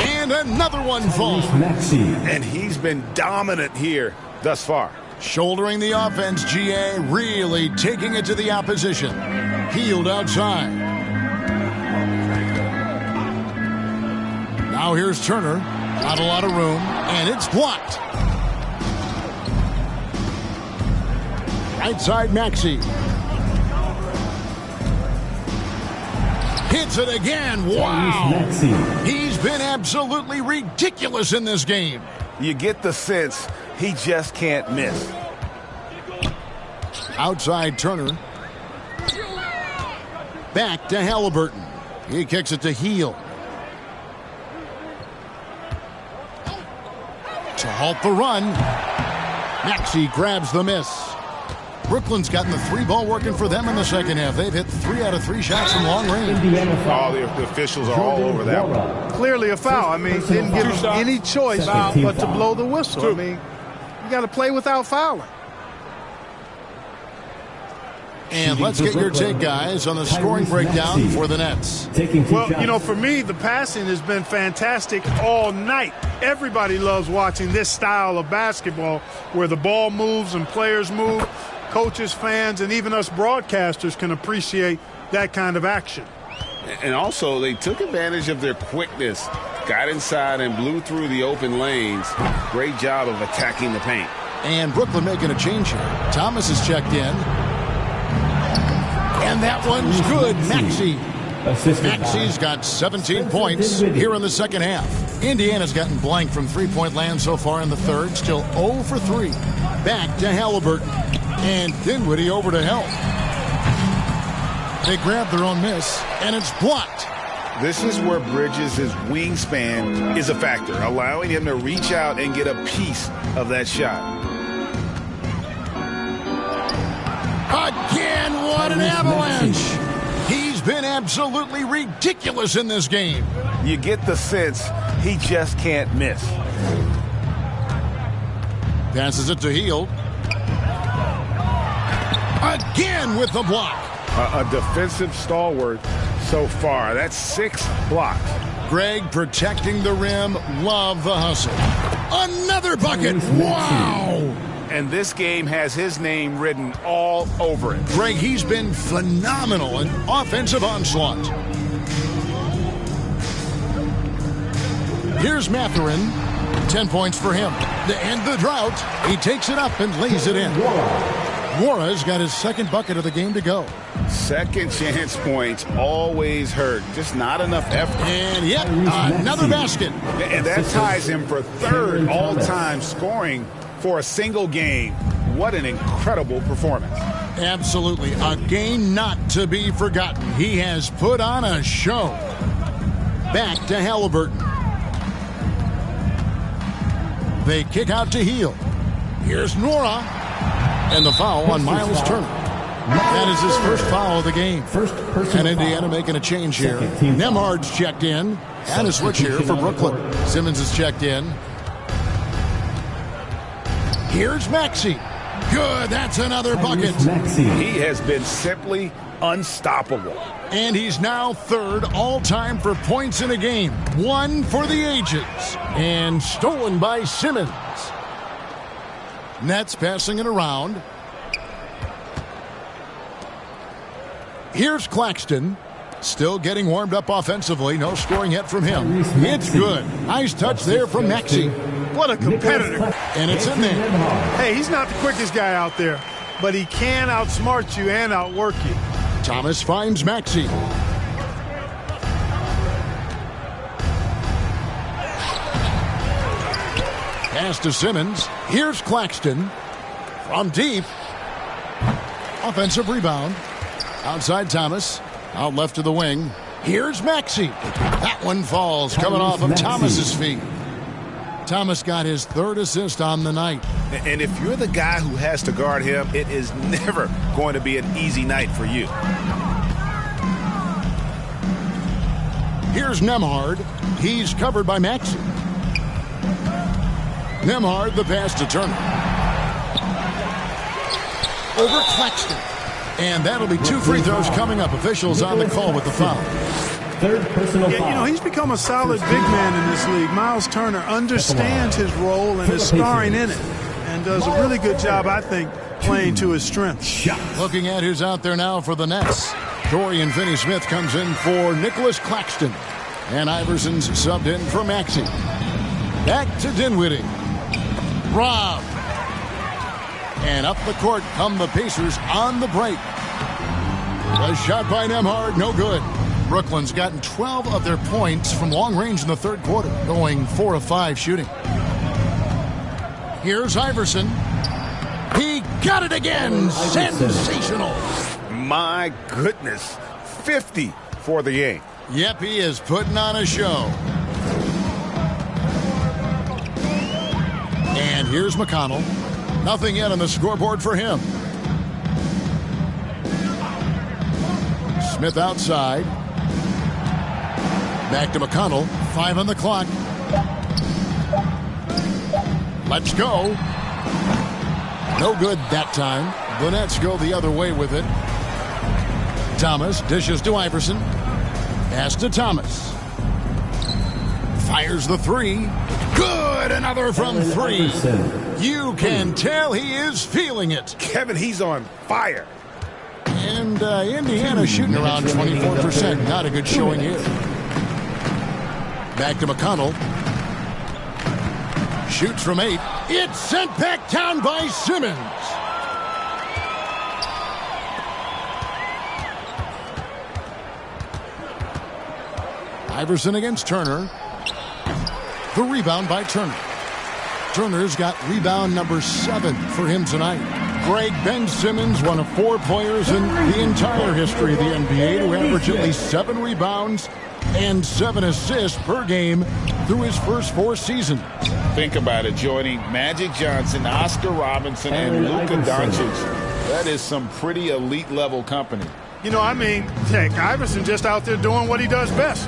E: And another one falls.
I: And he's been dominant here thus far.
E: Shouldering the offense, GA really taking it to the opposition. Healed outside. Now here's Turner. Not a lot of room, and it's blocked. Right side, Maxey. Hits it again. Wow. He's been absolutely ridiculous in this game.
I: You get the sense he just can't miss.
E: Outside Turner. Back to Halliburton. He kicks it to Heel. To halt the run. Maxey grabs the miss. Brooklyn's gotten the 3-ball working for them in the second half. They've hit 3 out of 3 shots from long range.
I: All the officials are all over that one.
H: Clearly a foul. I mean, didn't give him any choice but to blow the whistle. I mean, you got to play without fouling.
E: And let's get your take, guys, on the scoring breakdown for the Nets.
H: Well, you know, for me, the passing has been fantastic all night. Everybody loves watching this style of basketball where the ball moves and players move. Coaches, fans, and even us broadcasters can appreciate that kind of action.
G: And also, they took advantage of their quickness. Got inside and blew through the open lanes. Great job of attacking the paint.
E: And Brooklyn making a change here. Thomas is checked in. And that one's good. Maxi's got 17 points here in the second half. Indiana's gotten blank from three-point land so far in the third. Still 0 for 3. Back to Halliburton. And Dinwiddie over to help. They grab their own miss, and it's blocked.
G: This is where Bridges' wingspan is a factor, allowing him to reach out and get a piece of that shot.
E: Again, what an avalanche! He's been absolutely ridiculous in this game.
G: You get the sense he just can't miss.
E: Passes it to Hield. Again with the block.
G: A defensive stalwart so far. That's 6 blocks.
E: Greg protecting the rim. Love the hustle. Another bucket. Wow.
G: And this game has his name written all over it.
E: Greg, he's been phenomenal in offensive onslaught. Here's Mathurin. 10 points for him. To end the drought, he takes it up and lays it in. Mora's got his second bucket of the game to go.
G: Second chance points always hurt. Just not enough effort.
E: And yet, another basket.
G: And that ties him for third all-time scoring for a single game. What an incredible performance.
E: Absolutely. A game not to be forgotten. He has put on a show. Back to Halliburton. They kick out to Hield. Here's Nora. And the foul on Miles Turner. That is his first foul of the game. And Indiana making a change here. Nembhard's checked in. And a switch here for Brooklyn. Simmons is checked in. Here's Maxey. Good. That's another bucket.
G: He has been simply unstoppable.
E: And he's now third all-time for points in a game. One for the ages. And stolen by Simmons. Nets passing it around. Here's Claxton. Still getting warmed up offensively. No scoring yet from him. It's good. Nice touch there from Maxey.
H: What a competitor.
E: And it's in there.
H: Hey, he's not the quickest guy out there, but he can outsmart you and outwork you.
E: Thomas finds Maxey. Pass to Simmons. Here's Claxton. From deep. Offensive rebound. Outside Thomas. Out left to the wing. Here's Maxey. That one falls coming off of Thomas's feet. Thomas got his third assist on the night.
G: And if you're the guy who has to guard him, it is never going to be an easy night for you.
E: Here's Nembhard. He's covered by Maxey. Nembhard, the pass to Turner. Over Claxton. And that'll be 2 free throws coming up. Officials on the call with the foul.
H: Third personal foul. You know, he's become a solid big man in this league. Miles Turner understands his role and is scoring in it. And does a really good job, I think, playing to his strengths.
E: Looking at who's out there now for the Nets. Dorian Finney-Smith comes in for Nicholas Claxton. And Iverson's subbed in for Maxey. Back to Dinwiddie. Rob. And up the court come the Pacers on the break. A shot by Nembhard, no good. Brooklyn's gotten 12 of their points from long range in the third quarter, going 4 of 5 shooting. Here's Iverson. He got it again. Sensational.
G: My goodness. 50 for the game.
E: Yep, he is putting on a show. And here's McConnell. Nothing yet on the scoreboard for him. Smith outside. Back to McConnell. 5 on the clock. Let's go. No good that time. The Nets go the other way with it. Thomas dishes to Iverson. Pass to Thomas. Fires the 3. Good. Another from 3. You can tell he is feeling it.
G: Kevin, he's on fire.
E: And Indiana shooting around 24%. Not a good showing here. Back to McConnell. Shoots from 8. It's sent back down by Simmons. Iverson against Turner. The rebound by Turner. Turner's got rebound number 7 for him tonight. Greg, Ben Simmons, one of 4 players in the entire history of the NBA to average at least 7 rebounds and 7 assists per game through his first 4 seasons.
G: Think about it, joining Magic Johnson, Oscar Robinson, and Luka Doncic. That is some pretty elite level company.
H: You know, I mean, heck, Iverson just out there doing what he does best,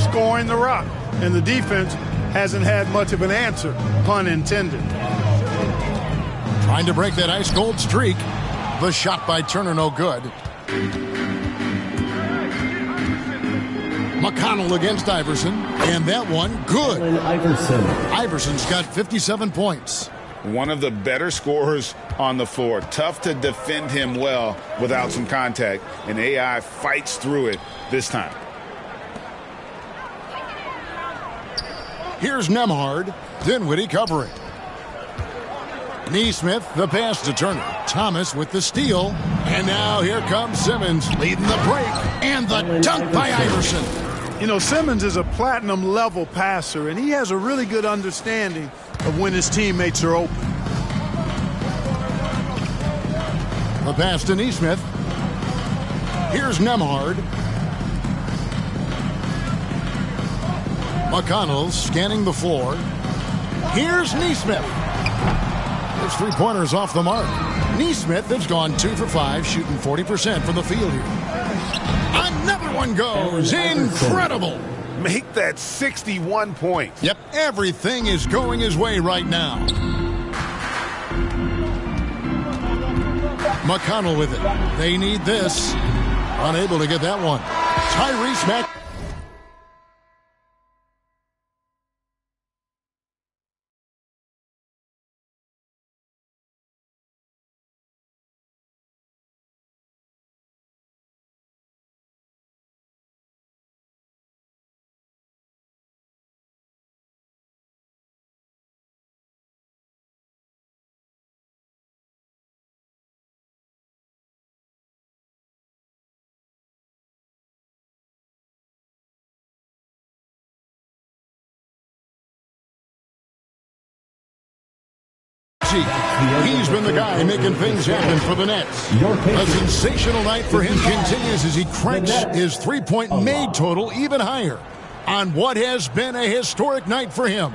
H: scoring the rock. And the defense hasn't had much of an answer, pun intended.
E: Trying to break that ice-cold streak. The shot by Turner, no good. McConnell against Iverson, and that one, good. Iverson's got 57 points.
G: One of the better scorers on the floor. Tough to defend him well without some contact, and AI fights through it this time.
E: Here's Nembhard, Dinwiddie covering. Neesmith, the pass to Turner. Thomas with the steal. And now here comes Simmons leading the break. And the dunk by Iverson.
H: You know, Simmons is a platinum-level passer, and he has a really good understanding of when his teammates are open.
E: The pass to Neesmith. Here's Nembhard. McConnell scanning the floor. Here's Neesmith. His 3-pointers off the mark. Neesmith has gone 2 for 5, shooting 40% from the field here. Another one goes. Incredible.
G: Make that 61 points.
E: Yep, everything is going his way right now. McConnell with it. They need this. Unable to get that one. Tyrese Maxey. He's been the guy making things happen for the Nets. A sensational night for him continues as he cranks his 3-point made total even higher on what has been a historic night for him.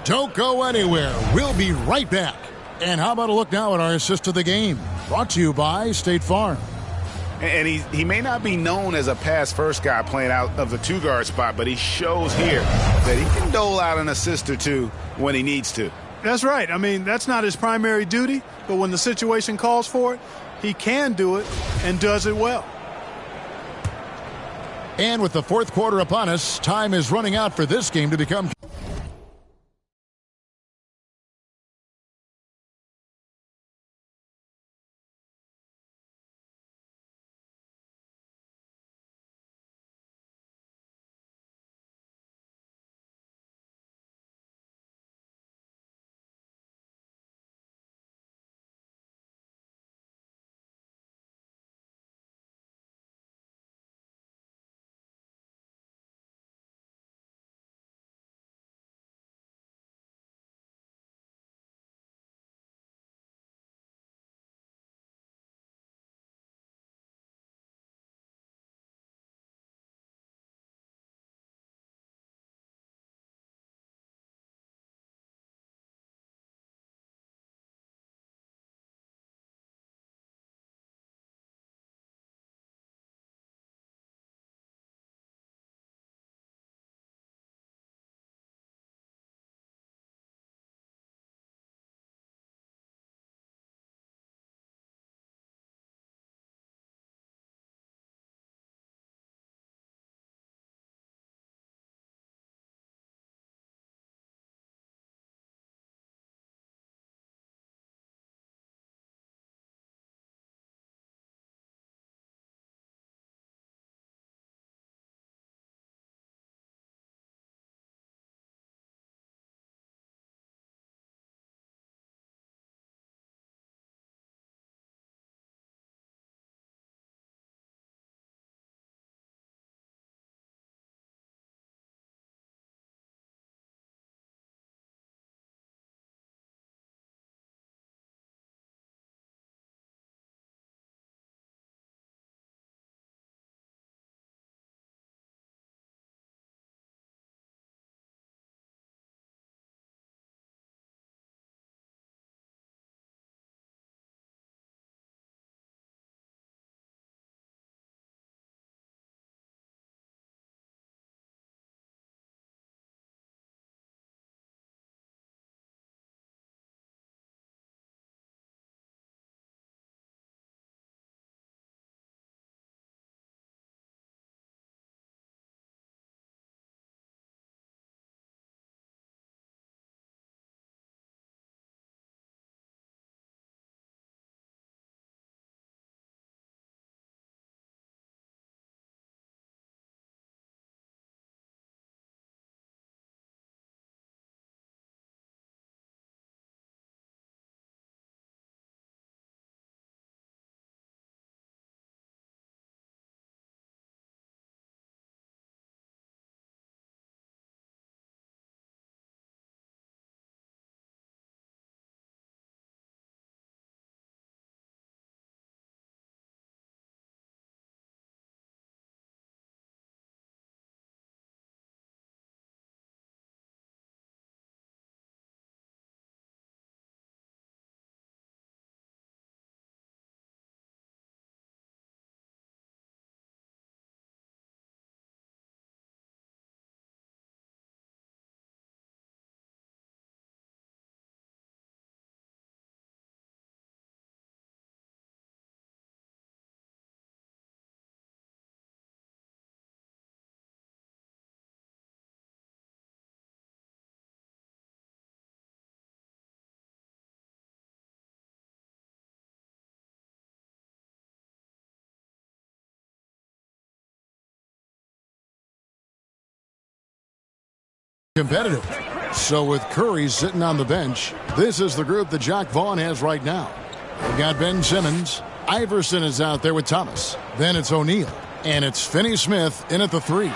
E: Don't go anywhere. We'll be right back. And how about a look now at our assist of the game? Brought to you by State Farm.
G: And he may not be known as a pass-first guy playing out of the 2-guard spot, but he shows here that he can dole out an assist or 2 when he needs to.
H: That's right. I mean, that's not his primary duty, but when the situation calls for it, he can do it and does it well.
E: And with the 4th quarter upon us, time is running out for this game to become competitive. So with Curry sitting on the bench, this is the group that Jacque Vaughn has right now. We've got Ben Simmons. Iverson is out there with Thomas. Then it's O'Neal. And it's Finney-Smith in at the 3.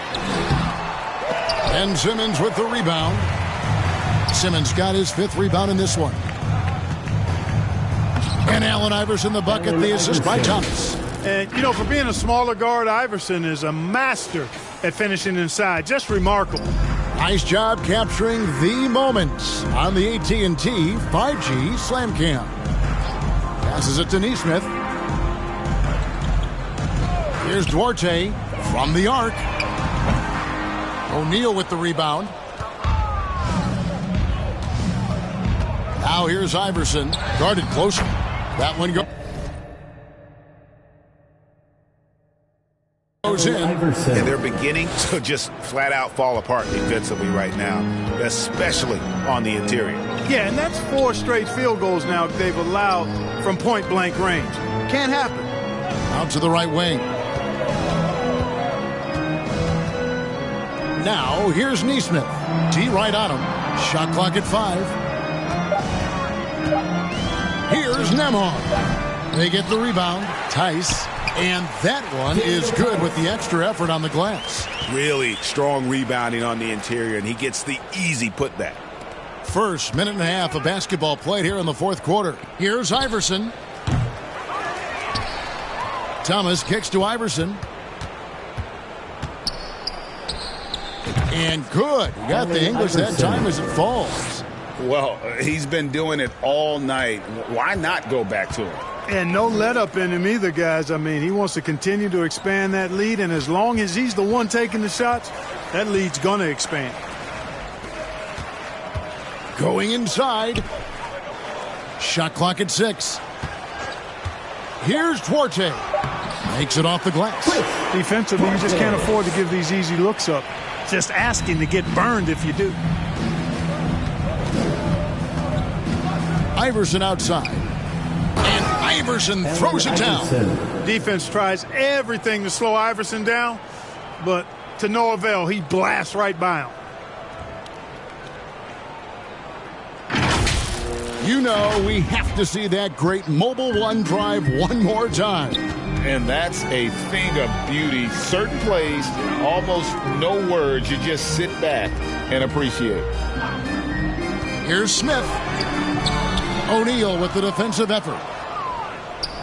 E: Ben Simmons with the rebound. Simmons got his 5th rebound in this one. And Allen Iverson the bucket, the assist by Thomas.
H: And, you know, for being a smaller guard, Iverson is a master at finishing inside. Just remarkable.
E: Nice job capturing the moments on the AT&T 5G Slam Cam. Passes it to Nesmith. Here's Duarte from the arc. O'Neal with the rebound. Now here's Iverson, guarded closely. That one goes in.
G: And they're beginning to just flat out fall apart defensively right now, especially on the interior.
H: Yeah, and that's 4 straight field goals now they've allowed from point-blank range. Can't happen.
E: Out to the right wing. Now here's Nesmith. T right on him. Shot clock at 5. Here's Nembhard. They get the rebound. Tice. And that one is good with the extra effort on the glass.
G: Really strong rebounding on the interior, and he gets the easy putback.
E: First minute and a half of basketball played here in the 4th quarter. Here's Iverson. Thomas kicks to Iverson. And good. He got the English that time as it falls.
G: Well, he's been doing it all night. Why not go back to him?
H: And no let up in him either, guys. I mean, he wants to continue to expand that lead, and as long as he's the one taking the shots, that lead's going to expand.
E: Going inside. Shot clock at 6. Here's Duarte. Makes it off the glass.
H: Defensively, you just can't afford to give these easy looks up. Just asking to get burned if you do.
E: Iverson outside. And Iverson throws it down.
H: Defense tries everything to slow Iverson down, but to no avail. He blasts right by him.
E: You know, we have to see that great mobile one drive one more time.
G: And that's a thing of beauty. Certain plays, almost no words. You just sit back and appreciate.
E: Here's Smith. O'Neal with the defensive effort.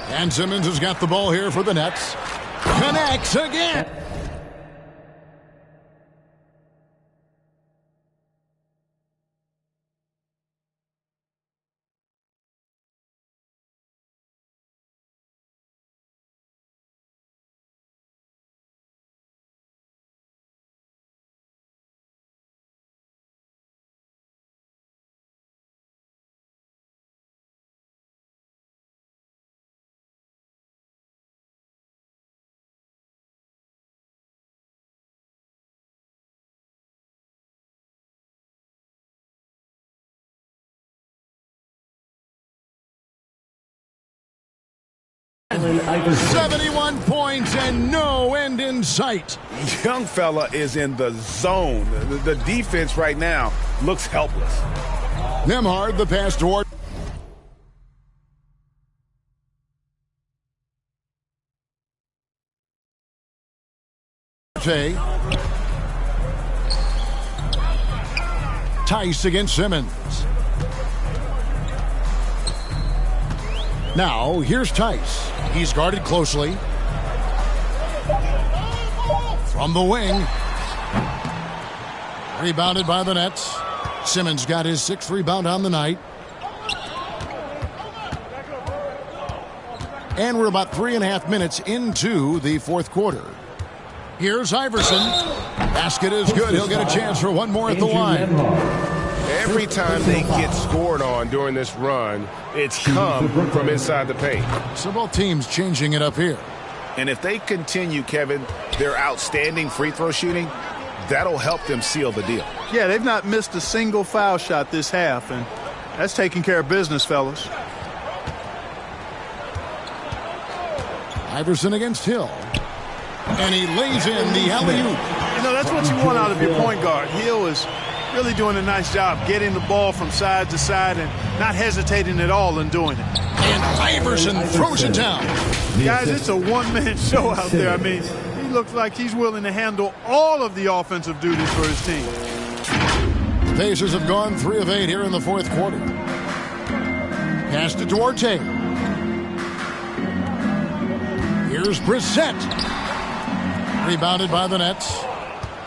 E: And Simmons has got the ball here for the Nets. Connects again.
J: Iverson.
E: 71 points and no end in sight.
G: Young fella is in the zone. The defense right now looks helpless.
E: Nembhard, the pass toward. Tice against Simmons. Now, here's Tice. He's guarded closely. From the wing. Rebounded by the Nets. Simmons got his 6th rebound on the night. And we're about 3.5 minutes into the 4th quarter. Here's Iverson. Basket is good. He'll get a chance for one more at the line.
I: Every time they get scored on during this run, it's come from inside the paint.
E: So both teams changing it up here.
G: And if they continue, Kevin, their outstanding free throw shooting, that'll help them seal the deal.
H: Yeah, they've not missed a single foul shot this half, and that's taking care of business, fellas.
E: Iverson against Hill. And he lays in the alley-oop.
H: You know, that's what you want out of your point guard. Hill is really doing a nice job getting the ball from side to side and not hesitating at all in doing it.
E: And Iverson throws it down.
H: Guys, it's a one-man show out there. I mean, he looks like he's willing to handle all of the offensive duties for his team.
E: Pacers have gone 3 of 8 here in the fourth quarter. Pass to Duarte. Here's Brissett. Rebounded by the Nets.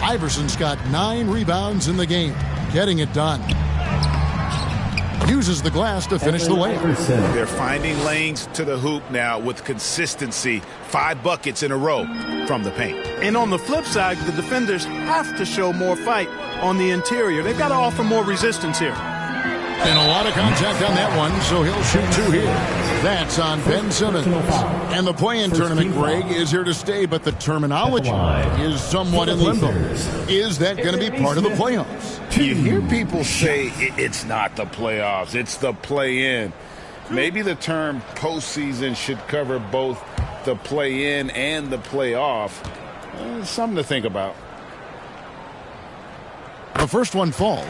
E: Iverson's got 9 rebounds in the game. Getting it done. Uses the glass to finish the layup.
G: They're finding lanes to the hoop now with consistency. 5 buckets in a row from the paint.
H: And on the flip side, the defenders have to show more fight on the interior. They've got to offer more resistance here.
E: And a lot of contact on that one, so he'll shoot 2 here. That's on Ben Simmons. And the play-in tournament, Greg, is here to stay, but the terminology is somewhat in limbo. Is that going to be part of the playoffs?
G: You hear people say it's not the playoffs, it's the play-in. Maybe the term postseason should cover both the play-in and the playoff. Something to think about.
E: The first one falls.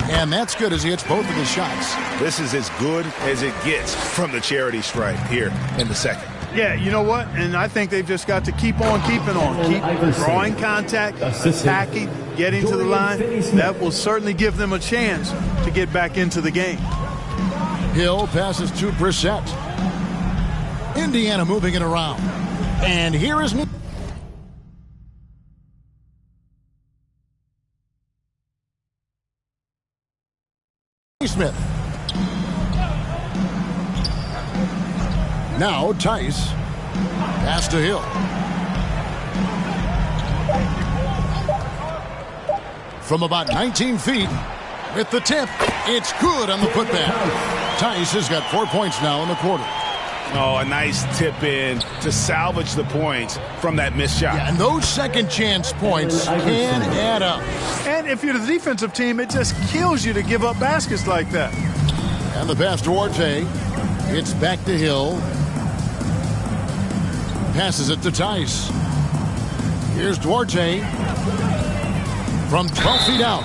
E: And that's good as he hits both of his shots.
G: This is as good as it gets from the charity stripe here in the second.
H: Yeah, you know what? And I think they've just got to keep on keeping on. Keep drawing contact, attacking, getting to the line. That will certainly give them a chance to get back into the game.
E: Hill passes to Brissett. Indiana moving it around. And here is Smith. Now Tice. Pass to Hill. From about 19 feet with the tip. It's good on the putback. Tice has got 4 points now in the quarter.
G: Oh, a nice tip in to salvage the points from that missed shot.
E: Yeah, and those second chance points can add up.
H: And if you're the defensive team, it just kills you to give up baskets like that.
E: And the pass to Duarte. It's back to Hill. Passes it to Tice. Here's Duarte. From 12 feet out.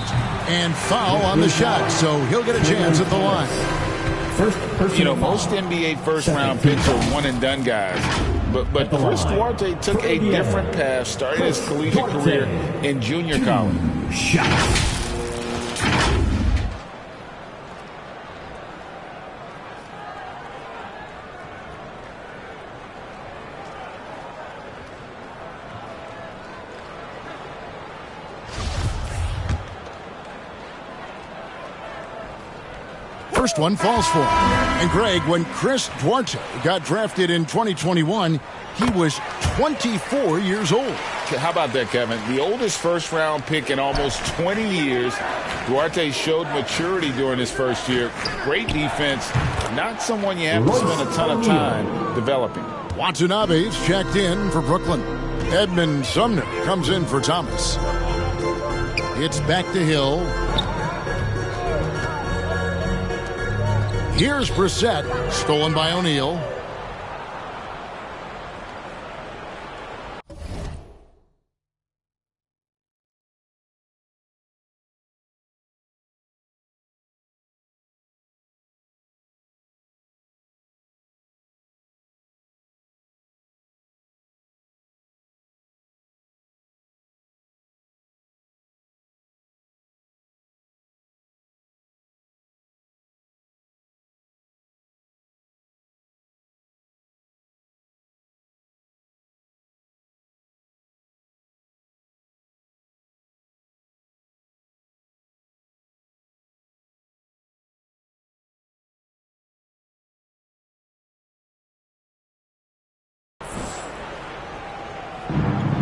E: And foul on the shot, so he'll get a chance at the line.
G: You know, most NBA first-round picks are one-and-done guys. But Chris Duarte took a different path, started his collegiate career in junior college.
E: First one falls for him. And Greg, when Chris Duarte got drafted in 2021, he was 24 years old.
G: how about that, Kevin? The oldest first-round pick in almost 20 years. Duarte showed maturity during his first year. Great defense. Not someone you have to spend a ton of time developing.
E: Watanabe's checked in for Brooklyn. Edmund Sumner comes in for Thomas. It's back to Hill. Here's Brissett, stolen by O'Neal.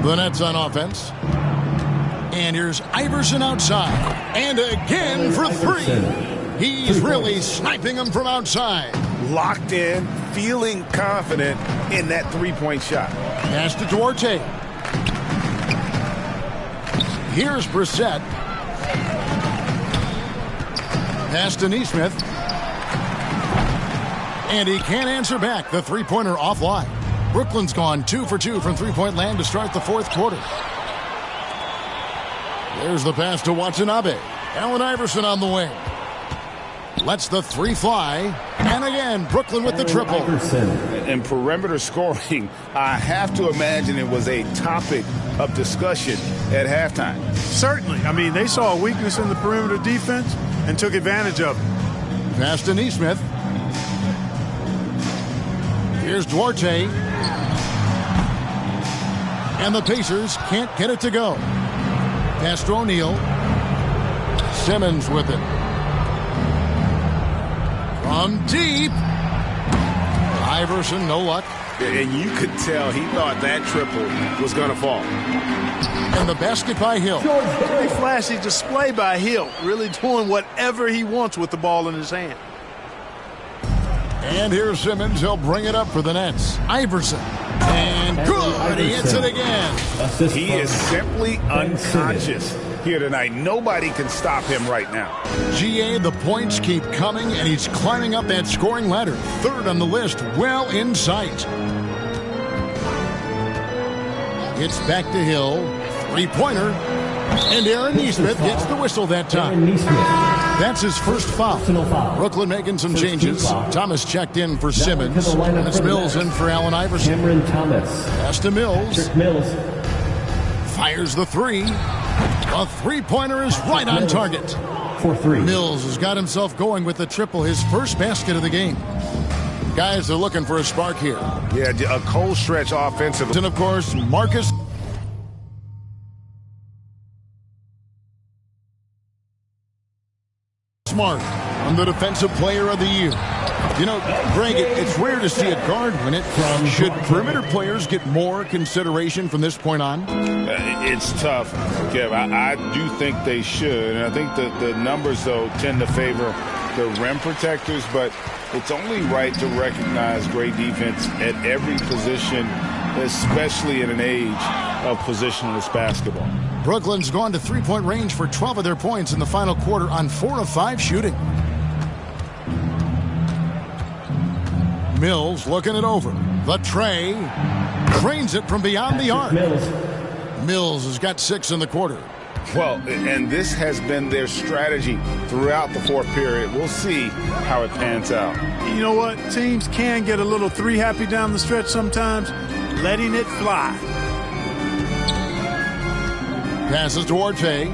E: The Nets on offense. And here's Iverson outside. And again for three. He's really sniping them from outside.
G: Locked in, feeling confident in that three-point shot.
E: Pass to Duarte. Here's Brissett. Pass to Nesmith. And he can't answer back. The three-pointer offline. Brooklyn's gone 2 for 2 from three-point land to start the fourth quarter. There's the pass to Watanabe. Allen Iverson on the wing. Lets the three fly. And again, Brooklyn with the triple.
G: And perimeter scoring, I have to imagine it was a topic of discussion at halftime.
H: Certainly. I mean, they saw a weakness in the perimeter defense and took advantage of it.
E: Pass to Nesmith. Here's Duarte. And the Pacers can't get it to go. Pass to O'Neal. Simmons with it. From deep. Iverson, no luck.
G: And you could tell he thought that triple was going to fall.
E: And the basket by Hill.
H: A flashy display by Hill. Really doing whatever he wants with the ball in his hand.
E: And here's Simmons. He'll bring it up for the Nets. Iverson. And good. He hits it again.
G: He is simply unconscious here tonight. Nobody can stop him right now.
E: GA, the points keep coming, and he's climbing up that scoring ladder. Third on the list, well in sight. It's back to Hill. Three-pointer. And Aaron Nesmith gets the whistle that time. That's his first foul. Brooklyn making some changes. Thomas checked in for Simmons. And it's Mills in for Allen Iverson.
J: Cameron Thomas.
E: Pass to Mills. Fires the three. A three-pointer is right on target.
J: For three.
E: Mills has got himself going with the triple, his first basket of the game. Guys are looking for a spark here.
G: Yeah, a cold stretch offensively.
E: And, of course, Marcus Smart on the Defensive Player of the Year. You know, Greg, it's rare to see a guard win it. Should perimeter players get more consideration from this point on?
G: It's tough, Kev. I do think they should. And I think the numbers, though, tend to favor the rim protectors. But it's only right to recognize great defense at every position, especially in an age of positionless basketball.
E: Brooklyn's gone to three-point range for 12 of their points in the final quarter on 4 of 5 shooting. Mills looking it over. The tray. Trains it from beyond the arc. Mills has got 6 in the quarter.
G: Well, and this has been their strategy throughout the fourth period. We'll see how it pans out.
H: You know what? Teams can get a little three-happy down the stretch sometimes. Letting it fly.
E: Passes to Duarte.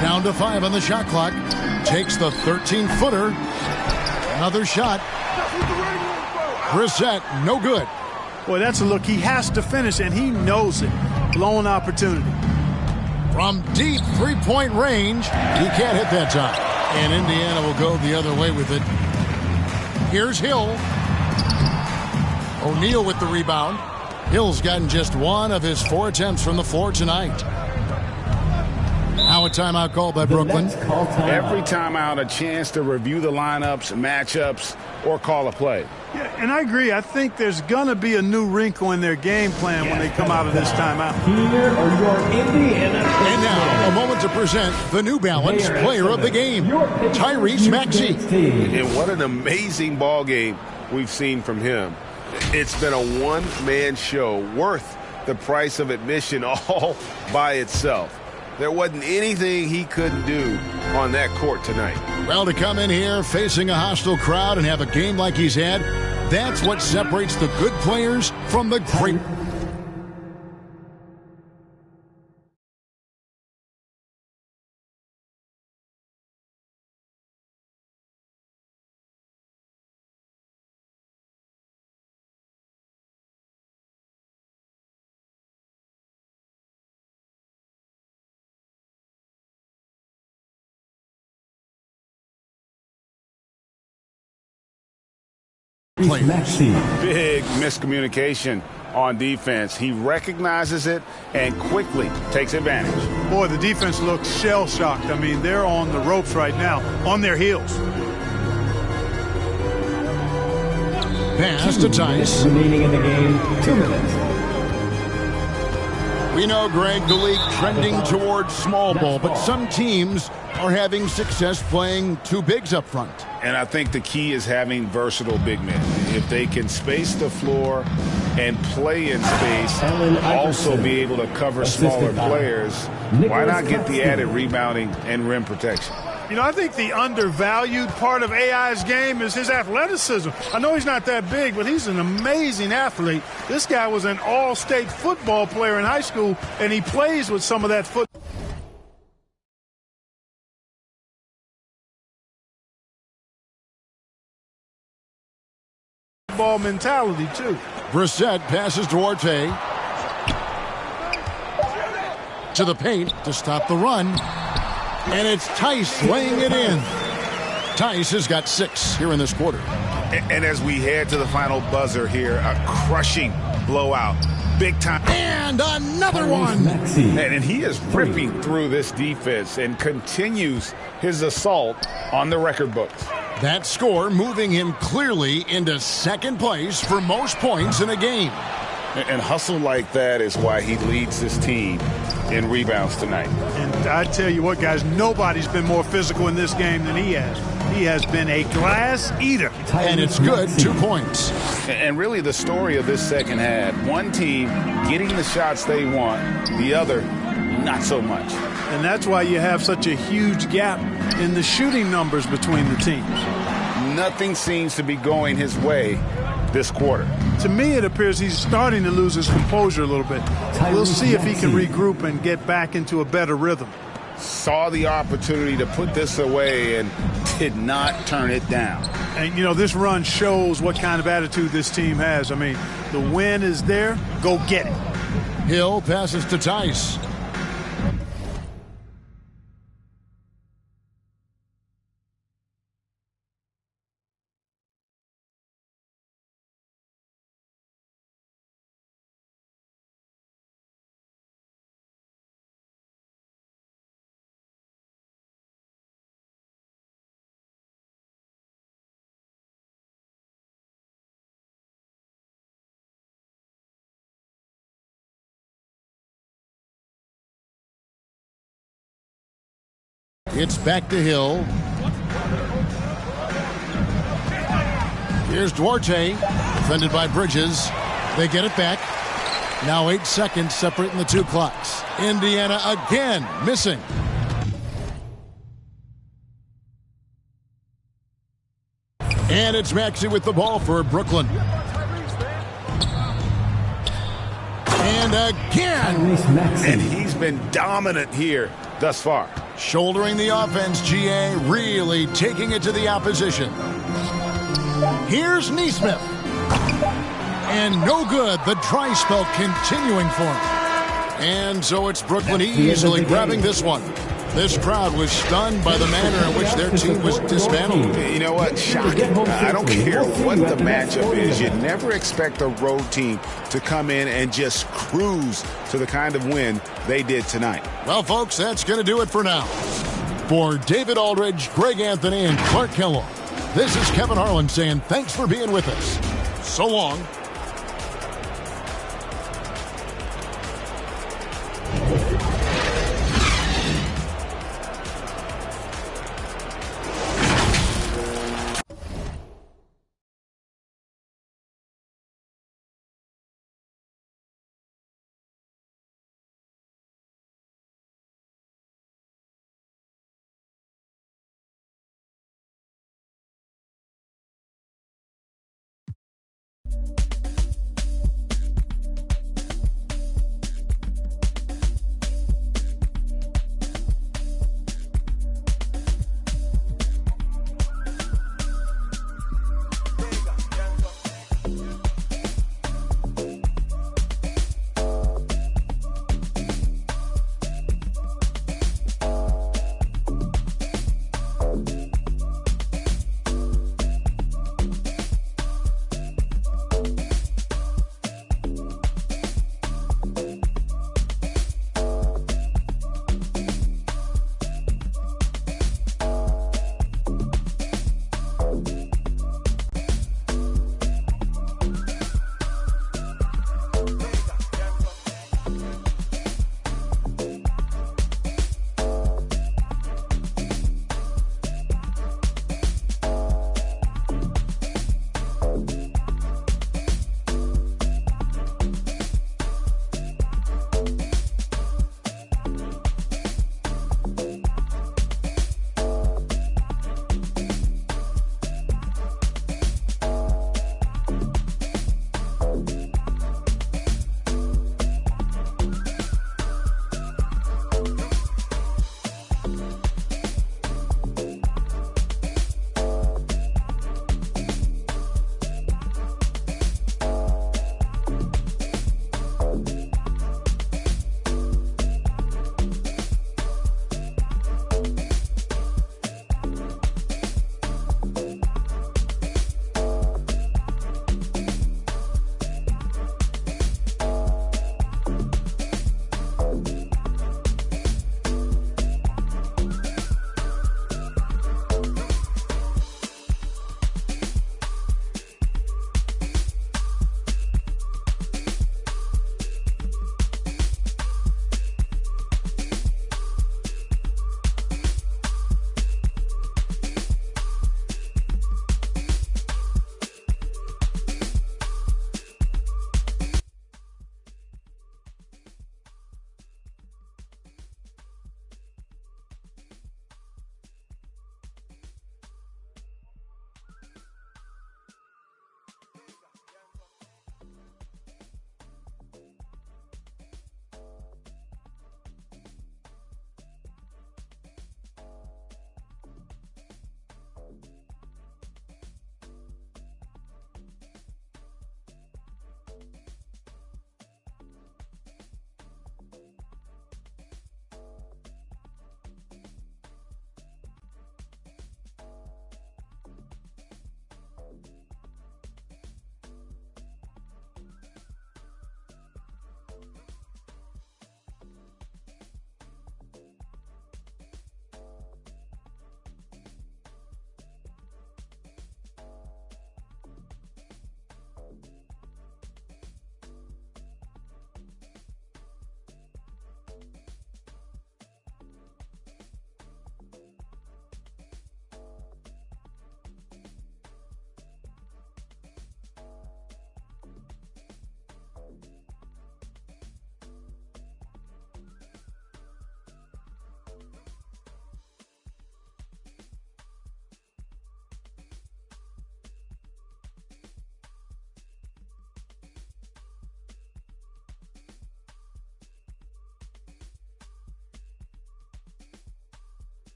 E: Down to 5 on the shot clock. Takes the 13-footer. Another shot. Brissett, no good.
H: Boy, that's a look he has to finish, and he knows it. Blown opportunity.
E: From deep three-point range, he can't hit that time. And Indiana will go the other way with it. Here's Hill. O'Neal with the rebound. Hill's gotten just one of his 4 attempts from the floor tonight. Now a timeout called by Brooklyn.
G: Every timeout, a chance to review the lineups, matchups, or call a play.
H: Yeah, and I agree. I think there's going to be a new wrinkle in their game plan when they come out of this timeout.
J: Here are your Indiana.
E: And now, a moment to present the New Balance Player of the Game, Tyrese Maxey.
I: And what an amazing ball game we've seen from him. It's been a one-man show worth the price of admission all by itself. There wasn't anything he couldn't do on that court tonight.
E: Well, to come in here facing a hostile crowd and have a game like he's had, that's what separates the good players from the great.
G: Big miscommunication on defense. He recognizes it and quickly takes advantage.
H: Boy, the defense looks shell-shocked. I mean, they're on the ropes right now, on their heels.
E: Pass to Tice.
J: Remaining in the game, 2 minutes.
E: We know, Greg, the league trending towards small ball, but some teams are having success playing 2 bigs up front.
G: And I think the key is having versatile big men. If they can space the floor and play in space, also be able to cover smaller players, why not get the added rebounding and rim protection?
H: You know, I think the undervalued part of AI's game is his athleticism. I know he's not that big, but he's an amazing athlete. This guy was an all-state football player in high school, and he plays with some of that football mentality, too.
E: Brissett passes to Orte. To the paint to stop the run. And it's Tice laying it in. Tice has got 6 here in this quarter.
G: And as we head to the final buzzer here, a crushing blowout. Big time.
E: And another one.
G: And he is ripping through this defense and continues his assault on the record books.
E: That score moving him clearly into second place for most points in a game.
G: And hustle like that is why he leads this team in rebounds tonight.
H: And I tell you what, guys, nobody's been more physical in this game than he has. He has been a glass eater.
E: And it's good, 2 points.
G: And really the story of this second half, one team getting the shots they want, the other not so much.
H: And that's why you have such a huge gap in the shooting numbers between the teams.
G: Nothing seems to be going his way this quarter.
H: To me, it appears he's starting to lose his composure a little bit. We'll see if he can regroup and get back into a better rhythm.
G: Saw the opportunity to put this away and did not turn it down.
H: And, you know, this run shows what kind of attitude this team has. I mean, the win is there. Go get it.
E: Hill passes to Tice. It's back to Hill. Here's Duarte, defended by Bridges. They get it back. Now 8 seconds separating the 2 clocks. Indiana again missing. And it's Maxey with the ball for Brooklyn. And again.
G: And he's been dominant here thus far.
E: Shouldering the offense, GA, really taking it to the opposition. Here's Neesmith. And no good. The dry spell continuing for him. And so it's Brooklyn easily grabbing this one. This crowd was stunned by the manner in which their team was dismantled.
G: You know what? Shocking. I don't care what the matchup is. You never expect a road team to come in and just cruise to the kind of win they did tonight.
E: Well, folks, that's going to do it for now. For David Aldridge, Greg Anthony, and Clark Kellogg, this is Kevin Harlan saying thanks for being with us. So long.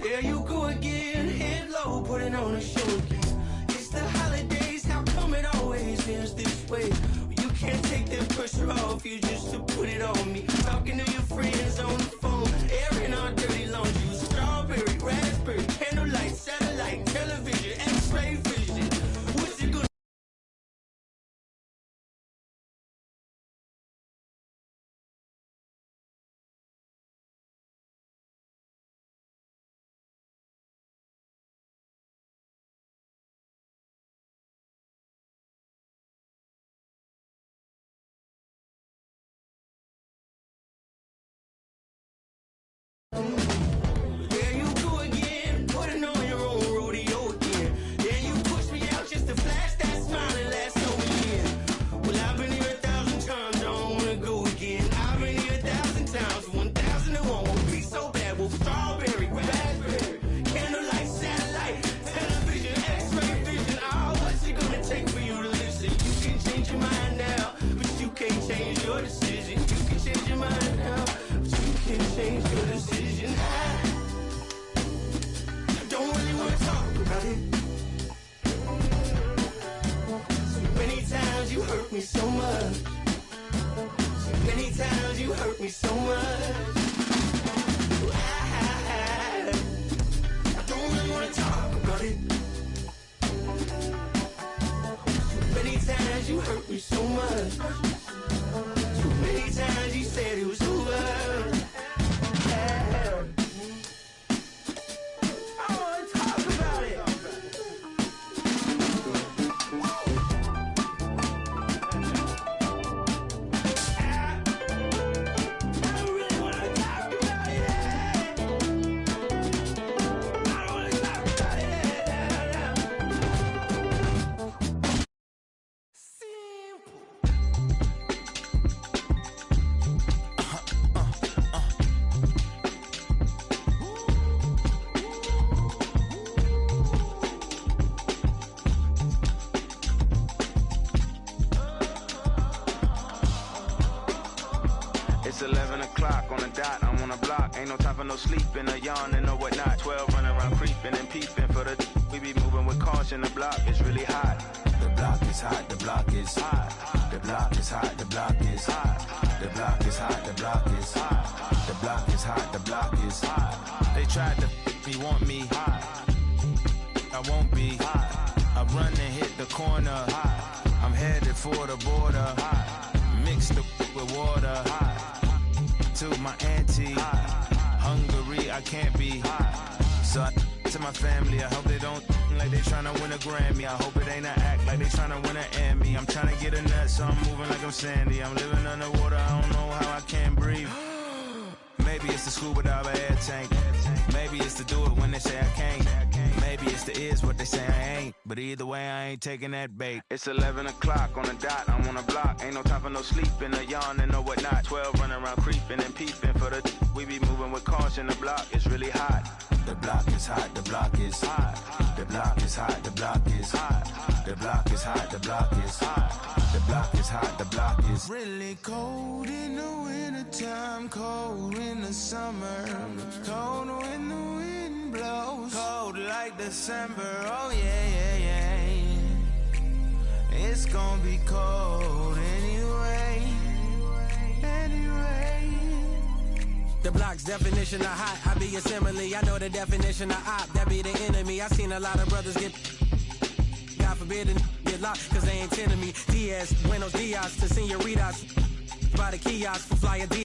A: There you go again, head low, putting on a show again. It's the holidays, how come it always ends this way? You can't take that pressure off you just to put it on me. Talking to your friends on the phone, airing our dirty laundry. Strawberry, raspberry, candlelight, satellite, television, x-ray vision. What's it gonna There you go again, putting on your own rodeo again. Then you push me out just to flash that smile and last over again. Well, I've been here 1,000 times, I don't wanna go again. I've been here 1,000 times, 1,001 won't be so bad. Well, strawberry, raspberry, candlelight, satellite, television, x-ray vision. Oh, what's it gonna take for you to listen? You can change your mind now, but you can't change your decision. You can change your mind now, but you can't change your decision. Don't really want to talk about it. So many times you hurt me so much. So many times you hurt me so much. I don't really want to talk about it. So many times you hurt me so much. So many times you said it was over.
M: It's 11 o'clock on the dot, I'm on the block. Ain't no time for no sleeping, or yawning, or whatnot. 12 running around creeping and peeping for the we be moving with caution. The block is really hot.
A: The block is hot, the block is hot. The block is hot, the block is hot. The block is hot, the block is hot. The block is hot, the block is hot.
M: They tried to me, want me hot. I won't be hot. I run and hit the corner hot. I'm headed for the border hot. Mix the with water hot. To my auntie Hungary, I can't be hot. So to my family, I hope they don't like they tryna win a Grammy. I hope it ain't an act like they tryna win an Emmy. I'm tryna get a nut, so I'm moving like I'm Sandy. I'm living underwater, I don't know how I can't breathe. Maybe it's the scuba diver air tank. Maybe it's to do it when they say I can't. Maybe it's the is what they say I ain't. But either way, I ain't taking that bait. It's 11 o'clock on the dot, I'm on the block. Ain't no time for no sleeping, or yawning, or whatnot. 12 running around creeping and peeping for the we be moving with caution. The block is really hot.
A: The block is hot, the block is hot. The block is hot, the block is hot. The block is hot, the block is hot. The block is hot, the block is
M: really cold in the wintertime, cold in the summer, cold when the wind blows, cold like December. Oh yeah, yeah, yeah. It's gonna be cold anyway.
A: the block's definition of hot. I be a simile, I know the definition of op. That be the enemy. I seen a lot of brothers get, God forbid, and get locked, cause they ain't tending me. Diaz, buenos dias to senoritas. By the kiosk for flyer D.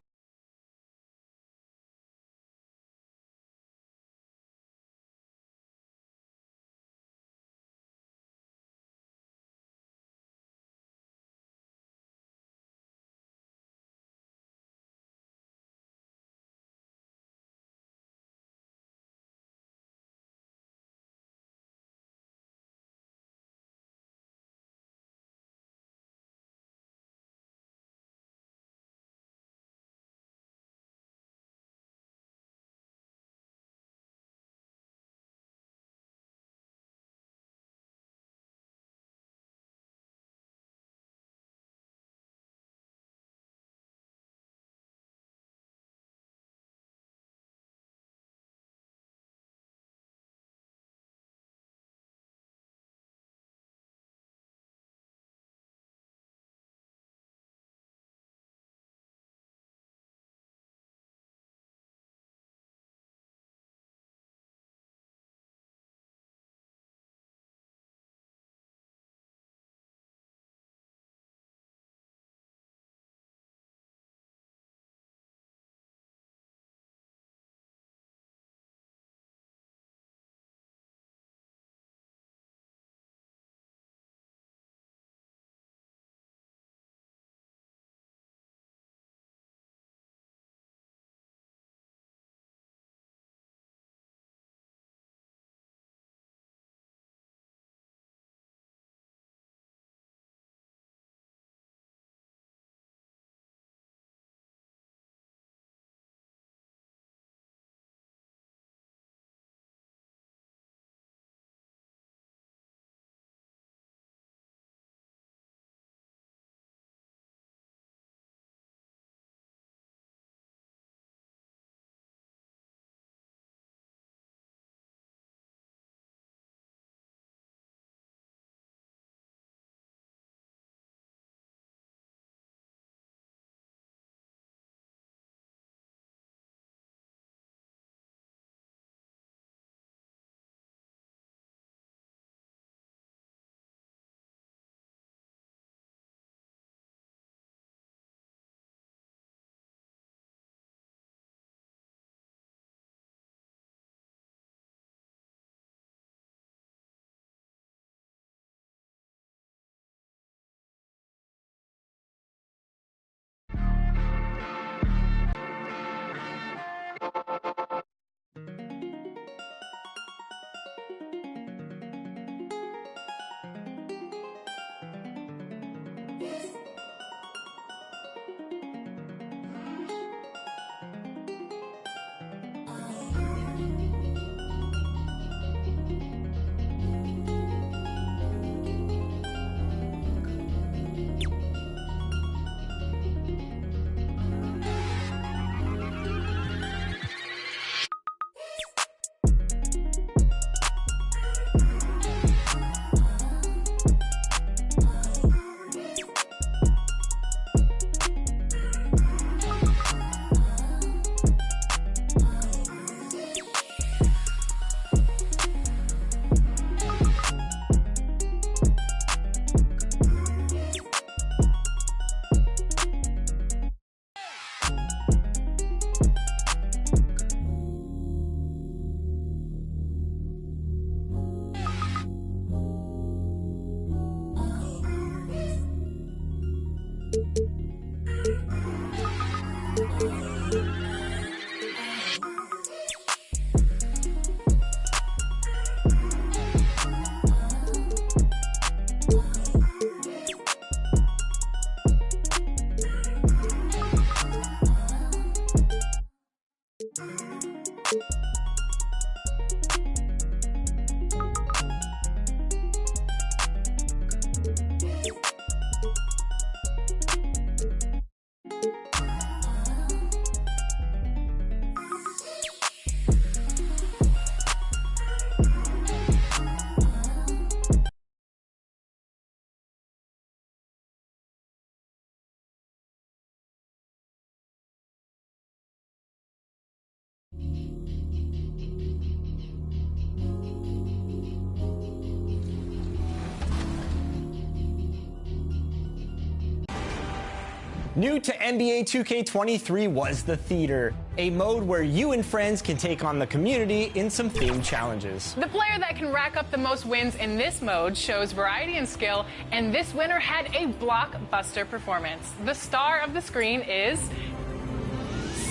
C: New to NBA 2k23 was the Theater, a mode where you and friends can take on the community in some themed challenges.
B: The player that can rack up the most wins in this mode shows variety and skill, and this winner had a blockbuster performance. The star of the screen is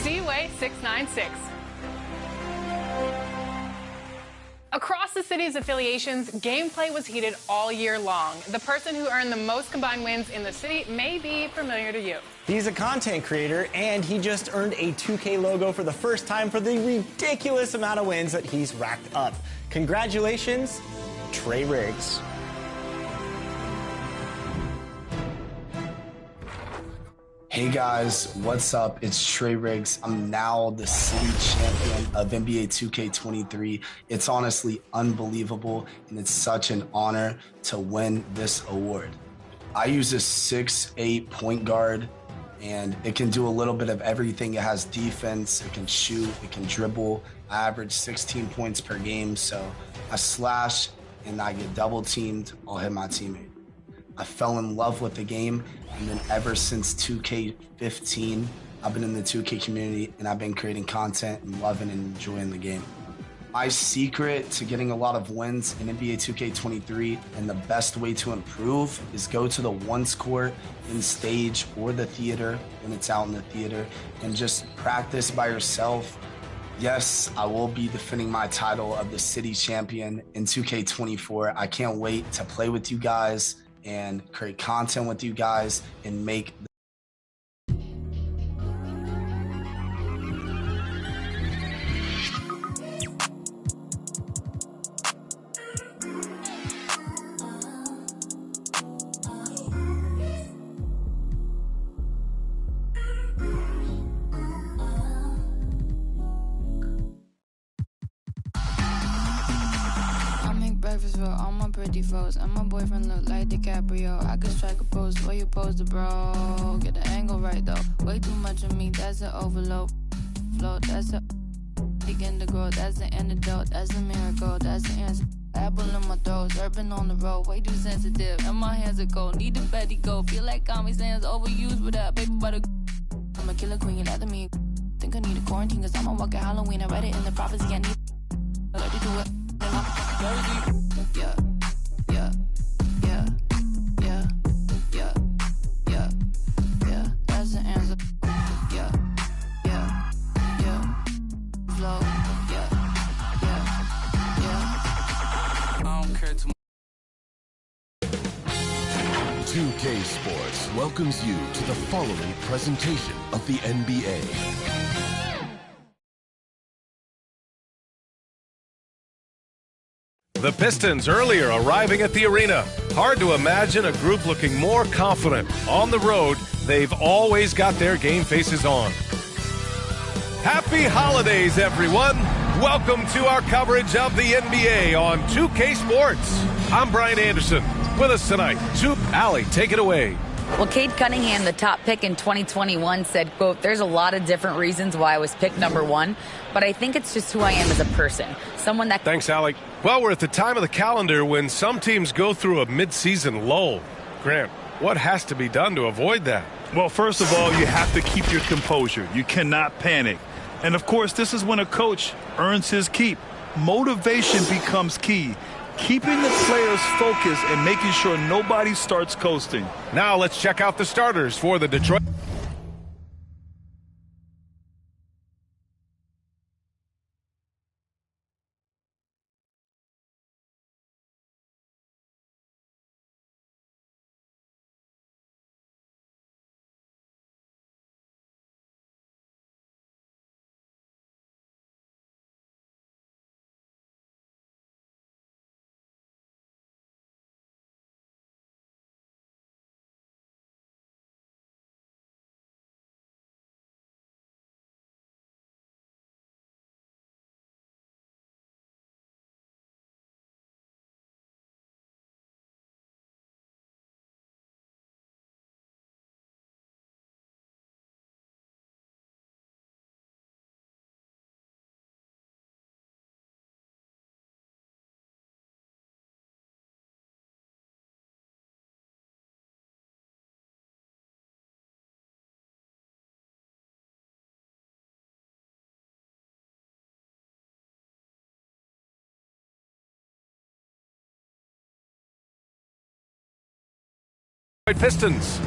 B: Seaway696. Across the city's affiliations, gameplay was heated all year long. The person who earned the most combined wins in the city may be familiar to you.
C: He's a content creator, and he just earned a 2K logo for the first time for the ridiculous amount of wins that he's racked up. Congratulations, Trey Riggs.
N: Hey guys, what's up? It's Trey Riggs. I'm now the city champion of NBA 2k23. It's honestly unbelievable, and it's such an honor to win this award. I use a 6'8" point guard, and it can do a little bit of everything. It has defense, it can shoot, it can dribble. I average 16 points per game, so I slash and I get double teamed, I'll hit my teammate. I fell in love with the game, and then ever since 2K15, I've been in the 2K community, and I've been creating content and loving and enjoying the game. My secret to getting a lot of wins in NBA 2K23, and the best way to improve, is go to the once court in stage or the theater when it's out in the theater, and just practice by yourself. Yes, I will be defending my title of the city champion in 2K24. I can't wait to play with you guys and create content with you guys and make
O: breakfast for all my pretty foes, and my boyfriend look like DiCaprio. I could strike a pose for you pose the bro. Get the angle right though. Way too much of me, that's an overload. Flow, that's a begin to grow. That's the antidote. That's a miracle. That's the answer. Apple in my throat, urban on the road, way too sensitive. And my hands are cold. Need a Betty go. Feel like Comic Sans overused with that paper butter. I'm a killer queen, after me. Think I need a quarantine, cause I'm a walking Halloween. I read it in the prophecy. I need to do it. Yeah, yeah, yeah, yeah, yeah, yeah, yeah, that's the answer. Yeah, yeah, yeah, flow, yeah, yeah, yeah. I don't care too much.
D: 2K Sports welcomes you to the following presentation of the NBA.
P: The Pistons earlier arriving at the arena. Hard to imagine a group looking more confident. On the road, they've always got their game faces on. Happy holidays, everyone. Welcome to our coverage of the NBA on 2K Sports. I'm Brian Anderson. With us tonight, Allie, take it away.
Q: Well, Cade Cunningham, the top pick in 2021, said, quote, "There's a lot of different reasons why I was picked number one, but I think it's just who I am as a person. Someone that..."
P: Thanks, Allie. Well, we're at the time of the calendar when some teams go through a midseason lull. Grant, what has to be done to avoid that?
H: Well, first of all, you have to keep your composure. You cannot panic. And, of course, this is when a coach earns his keep. Motivation becomes key. Keeping the players focused and making sure nobody starts coasting.
P: Now let's check out the starters for the Detroit. Pistons.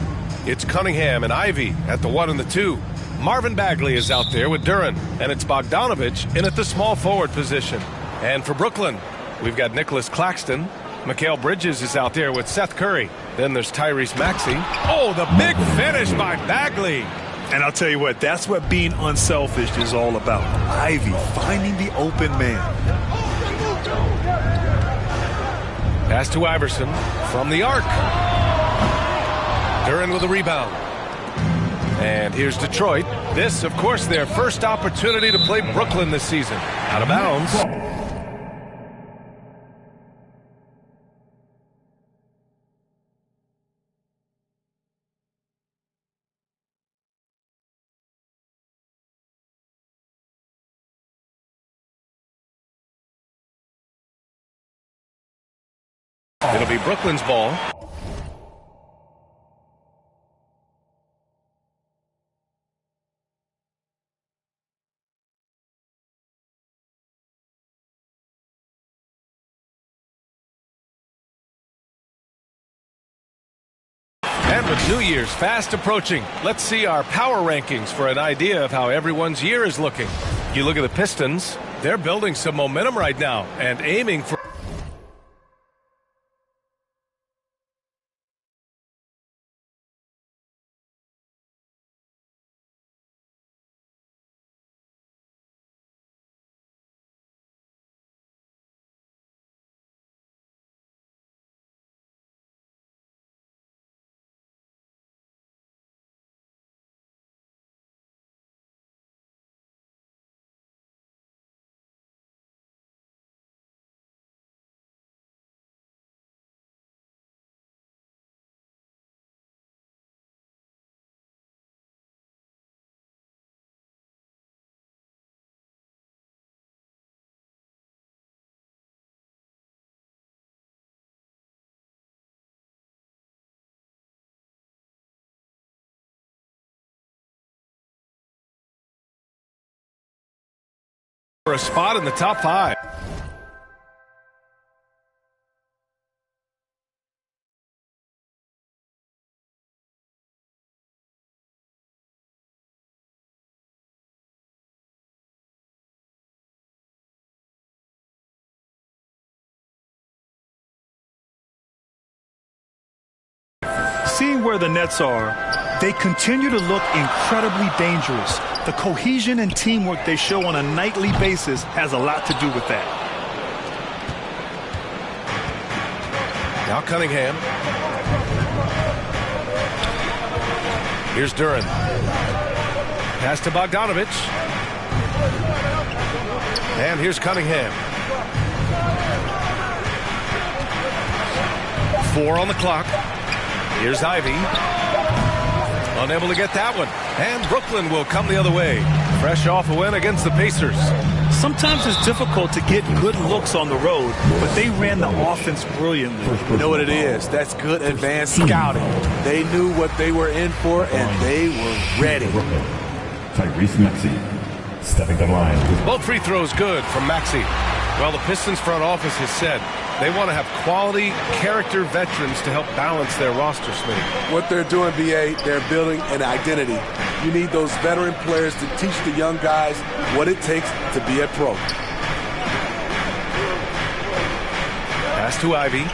P: It's Cunningham and Ivy at the 1 and the 2. Marvin Bagley is out there with Duran, and it's Bogdanovich in at the small forward position. And for Brooklyn, we've got Nicholas Claxton. Mikal Bridges is out there with Seth Curry. Then there's Tyrese Maxey. Oh, the big finish by Bagley.
H: And I'll tell you what, that's what being unselfish is all about. Ivy finding the open man.
P: Pass to Iverson from the arc. Duran with a rebound. And here's Detroit. This, of course, their first opportunity to play Brooklyn this season. Out of bounds. It'll be Brooklyn's ball. And with New Year's fast approaching, let's see our power rankings for an idea of how everyone's year is looking. You look at the Pistons, they're building some momentum right now and aiming for a spot in the top 5.
H: Seeing where the Nets are, they continue to look incredibly dangerous. The cohesion and teamwork they show on a nightly basis has a lot to do with that.
P: Now Cunningham. Here's Duran. Pass to Bogdanovich. And here's Cunningham. 4 on the clock. Here's Ivy. Unable to get that one. And Brooklyn will come the other way. Fresh off a win against the Pacers.
H: Sometimes it's difficult to get good looks on the road, but they ran the offense brilliantly.
R: You know what it is? That's good advanced scouting. They knew what they were in for, and they were ready.
S: Tyrese Maxey stepping to the line.
P: Both free throws good from Maxey. Well, the Pistons front office has said they want to have quality character veterans to help balance their roster, Smitty.
I: What they're doing, BA, they're building an identity. You need those veteran players to teach the young guys what it takes to be a pro.
P: Pass to Ivy.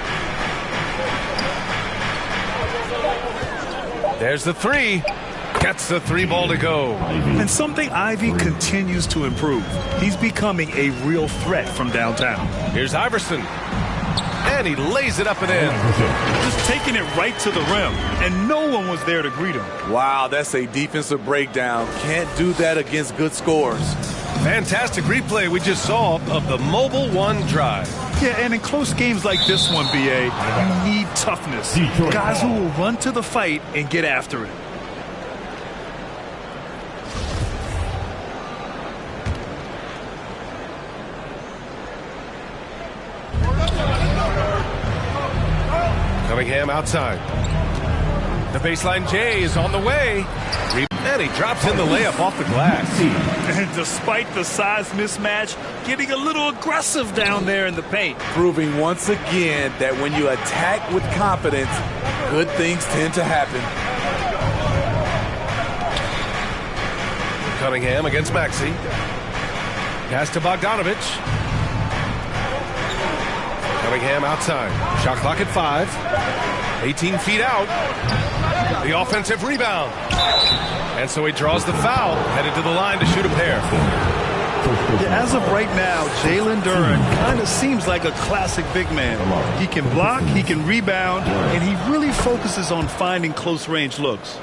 P: There's the 3. Gets the 3 ball to go.
H: And something Ivy continues to improve. He's becoming a real threat from downtown.
P: Here's Iverson. And he lays it up and in.
H: Just taking it right to the rim, and no one was there to greet him.
R: Wow, that's a defensive breakdown. Can't do that against good scores.
P: Fantastic replay we just saw of the Mobile One drive.
H: Yeah, and in close games like this one, BA, you need toughness. Guys who will run to the fight and get after it.
P: Cunningham outside. The baseline J is on the way. And he drops in the layup off the glass.
H: And despite the size mismatch, getting a little aggressive down there in the paint.
R: Proving once again that when you attack with confidence, good things tend to happen.
P: Cunningham against Maxey. Pass to Bogdanovich. Cunningham outside. Shot clock at 5. 18 feet out. The offensive rebound. And so he draws the foul, headed to the line to shoot a pair.
H: Yeah, as of right now, Jalen Duren kind of seems like a classic big man. He can block, he can rebound, and he really focuses on finding close-range looks.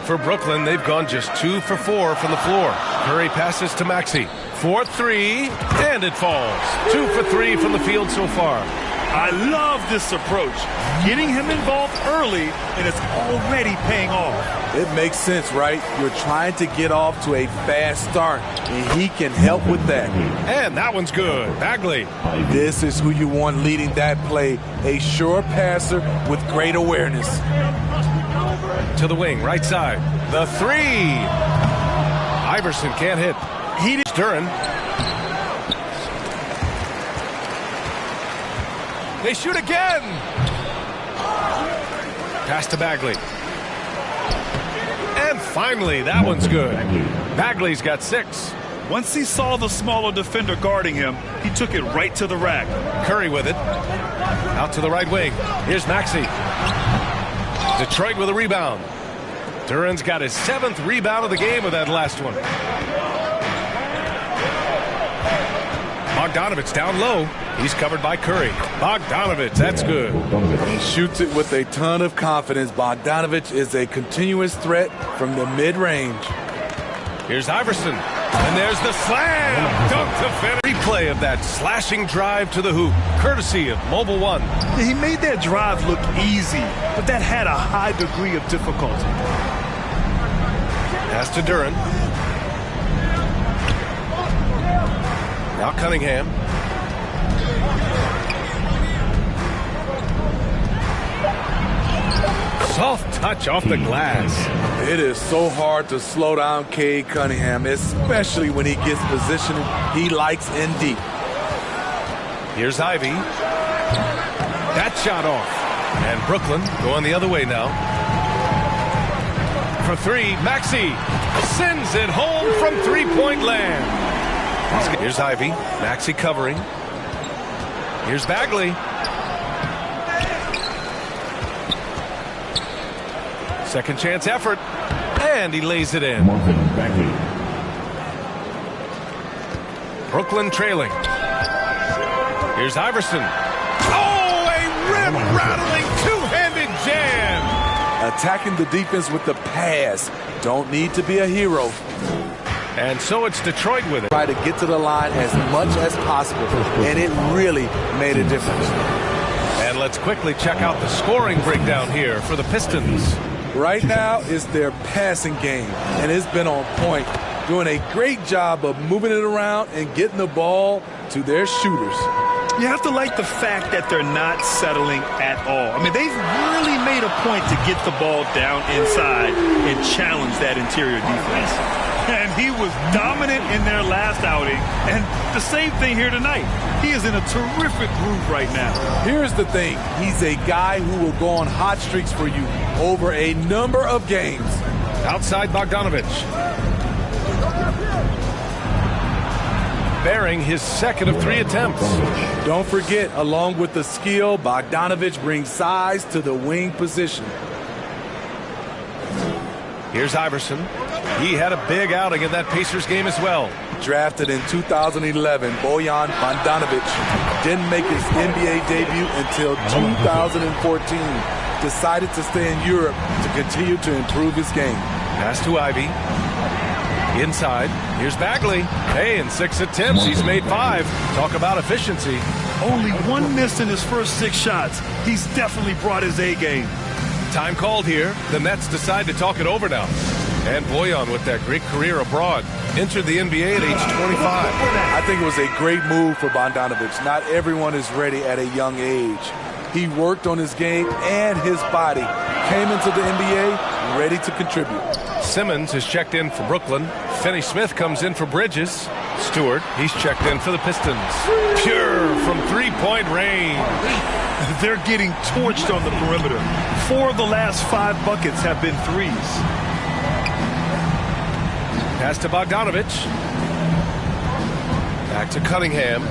P: For Brooklyn, they've gone just 2 for 4 from the floor. Curry passes to Maxey. 4-3, and it falls. 2 for 3 from the field so far.
H: I love this approach. Getting him involved early, and it's already paying off.
R: It makes sense, right? You're trying to get off to a fast start, and he can help with that.
P: And that one's good. Bagley.
R: This is who you want leading that play. A sure passer with great awareness.
P: To the wing, right side. The 3. Iverson can't hit. Duren. They shoot again. Pass to Bagley. And finally, that one's good. Bagley's got 6.
H: Once he saw the smaller defender guarding him, he took it right to the rack.
P: Curry with it. Out to the right wing. Here's Maxey. Detroit with a rebound. Duren's got his 7th rebound of the game with that last one. Bogdanovich down low. He's covered by Curry. Bogdanovich, that's good.
R: He shoots it with a ton of confidence. Bogdanovich is a continuous threat from the mid-range.
P: Here's Iverson. And there's the slam. Dunk to finish. Replay of that slashing drive to the hoop, courtesy of Mobile One.
H: He made that drive look easy, but that had a high degree of difficulty.
P: Pass to Duren. Now Cunningham. Soft touch off the glass.
R: It is so hard to slow down Cade Cunningham, especially when he gets positioned he likes in deep.
P: Here's Ivy. That shot off. And Brooklyn going the other way now. For 3, Maxey sends it home from three-point land. Here's Ivy. Maxey covering. Here's Bagley. Second chance effort. And he lays it in. Brooklyn trailing. Here's Iverson. Oh, a rim-rattling two-handed jam.
R: Attacking the defense with the pass. Don't need to be a hero.
P: And so it's Detroit with it.
R: Try to get to the line as much as possible, and it really made a difference.
P: And let's quickly check out the scoring breakdown here for the Pistons.
R: Right now is their passing game, and it's been on point, doing a great job of moving it around and getting the ball to their shooters.
H: You have to like the fact that they're not settling at all. I mean, they've really made a point to get the ball down inside and challenge that interior defense. And he was dominant in their last outing, and the same thing here tonight. He is in a terrific groove right now.
R: Here's the thing. He's a guy who will go on hot streaks for you over a number of games.
P: Outside Bogdanovich. Bearing his 2nd of 3 attempts.
R: Don't forget, along with the skill, Bogdanovich brings size to the wing position.
P: Here's Iverson. He had a big outing in that Pacers game as well.
R: Drafted in 2011, Bojan Bogdanović didn't make his NBA debut until 2014. Decided to stay in Europe to continue to improve his game.
P: Pass to Ivy. Inside. Here's Bagley. Hey, in 6 attempts, he's made 5. Talk about efficiency.
H: Only 1 miss in his first 6 shots. He's definitely brought his A game.
P: Time called here. The Nets decide to talk it over now. And Bojan, with that great career abroad, entered the NBA at age 25.
R: I think it was a great move for Bogdanović. Not everyone is ready at a young age. He worked on his game and his body. Came into the NBA ready to contribute.
P: Simmons is checked in for Brooklyn. Finney-Smith comes in for Bridges. Stewart, he's checked in for the Pistons. Pure from three-point range.
H: They're getting torched on the perimeter. 4 of the last 5 buckets have been threes.
P: Pass to Bogdanovich. Back to Cunningham.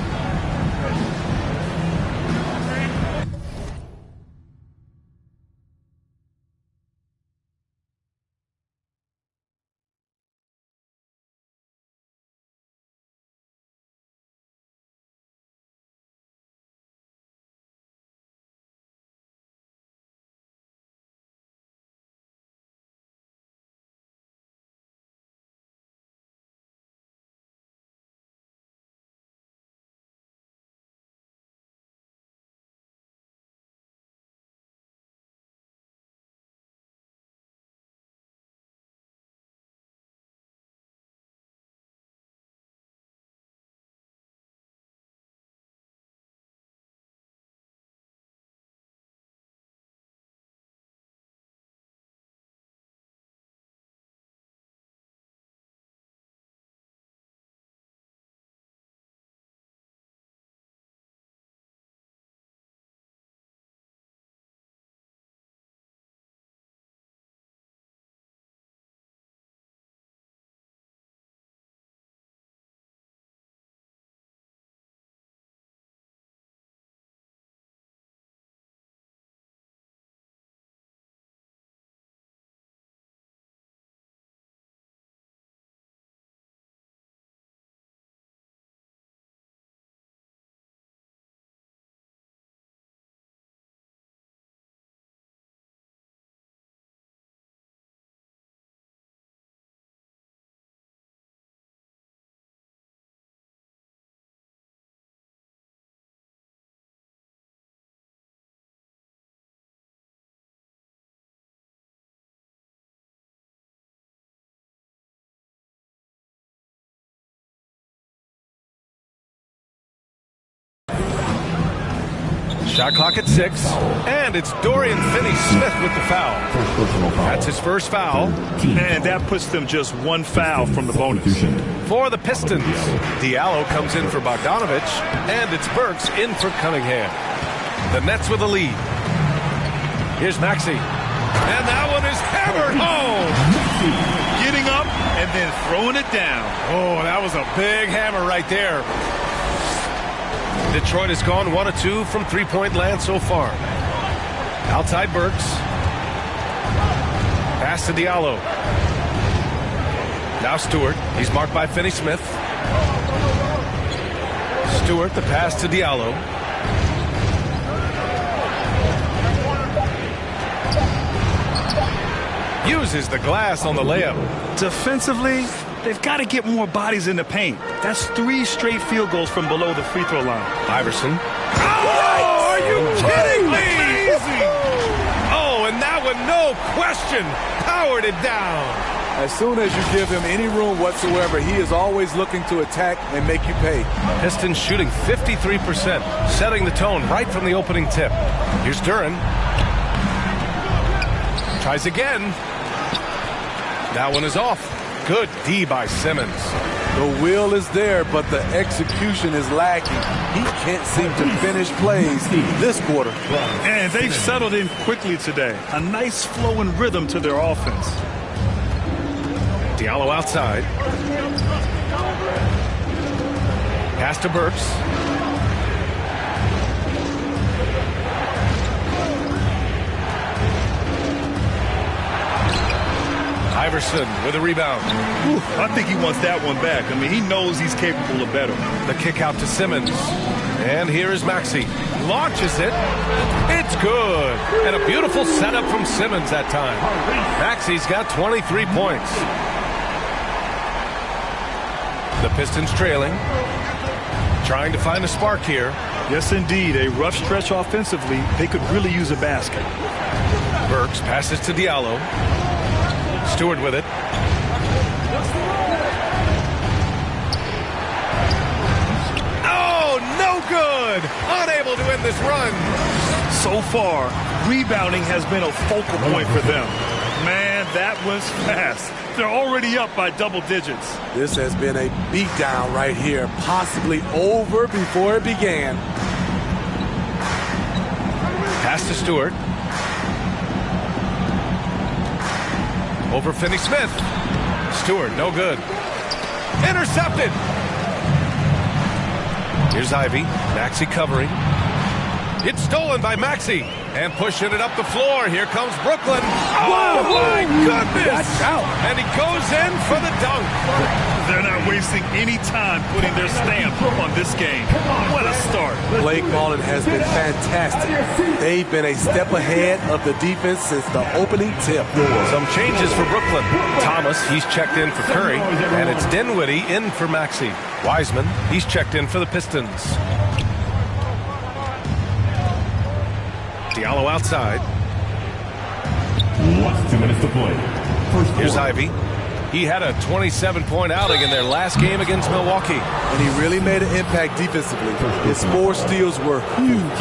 P: Shot clock at 6, and it's Dorian Finney-Smith with the foul. That's his first foul.
H: And that puts them just 1 foul from the bonus.
P: For the Pistons, Diallo comes in for Bogdanovich, and it's Burks in for Cunningham. The Nets with a lead. Here's Maxey. And that one is hammered home.
H: Getting up and then throwing it down.
P: Oh, that was a big hammer right there. Detroit has gone 1 of 2 from three-point land so far. Outside Burks. Pass to Diallo. Now Stewart. He's marked by Finney-Smith. Stewart, the pass to Diallo. Uses the glass on the layup.
H: Defensively, they've got to get more bodies in the paint. That's 3 straight field goals from below the free throw line.
P: Iverson. Oh, are you kidding me? Amazing. Oh, and that one, no question, powered it down.
R: As soon as you give him any room whatsoever, he is always looking to attack and make you pay.
P: Pistons shooting 53%, setting the tone right from the opening tip. Here's Duren. Tries again. That one is off. Good D by Simmons.
R: The will is there, but the execution is lacking. He can't seem to finish plays this quarter.
H: And they've settled in quickly today. A nice flowing rhythm to their offense.
P: Diallo outside. Pass to Burks. Iverson with a rebound.
H: I think he wants that one back. I mean, he knows he's capable of better.
P: The kick out to Simmons. And here is Maxey. Launches it. It's good. And a beautiful setup from Simmons that time. Maxey's got 23 points. The Pistons trailing. Trying to find a spark here.
H: Yes, indeed. A rough stretch offensively. They could really use a basket.
P: Burks passes to Diallo. Stewart with it. Oh, no good. Unable to end this run.
T: So far, rebounding has been a focal point for them. Man, that was fast. They're already up by double digits.
R: This has been a beatdown right here, possibly over before it began.
P: Pass to Stewart. Over Finney-Smith. Stewart, no good. Intercepted. Here's Ivy. Maxey covering. It's stolen by Maxey. And pushing it up the floor. Here comes Brooklyn. Oh, my goodness. And he goes in for the dunk.
T: They're not wasting any time putting their stamp on this game. What a start.
R: Play calling has been fantastic. They've been a step ahead of the defense since the opening tip.
P: Some changes for Brooklyn. Thomas, he's checked in for Curry. And it's Dinwiddie in for Maxey. Wiseman, he's checked in for the Pistons. Diallo outside.
S: Last 2 minutes to play.
P: Here's Ivy. He had a 27-point outing in their last game against Milwaukee.
R: And he really made an impact defensively. His 4 steals were huge.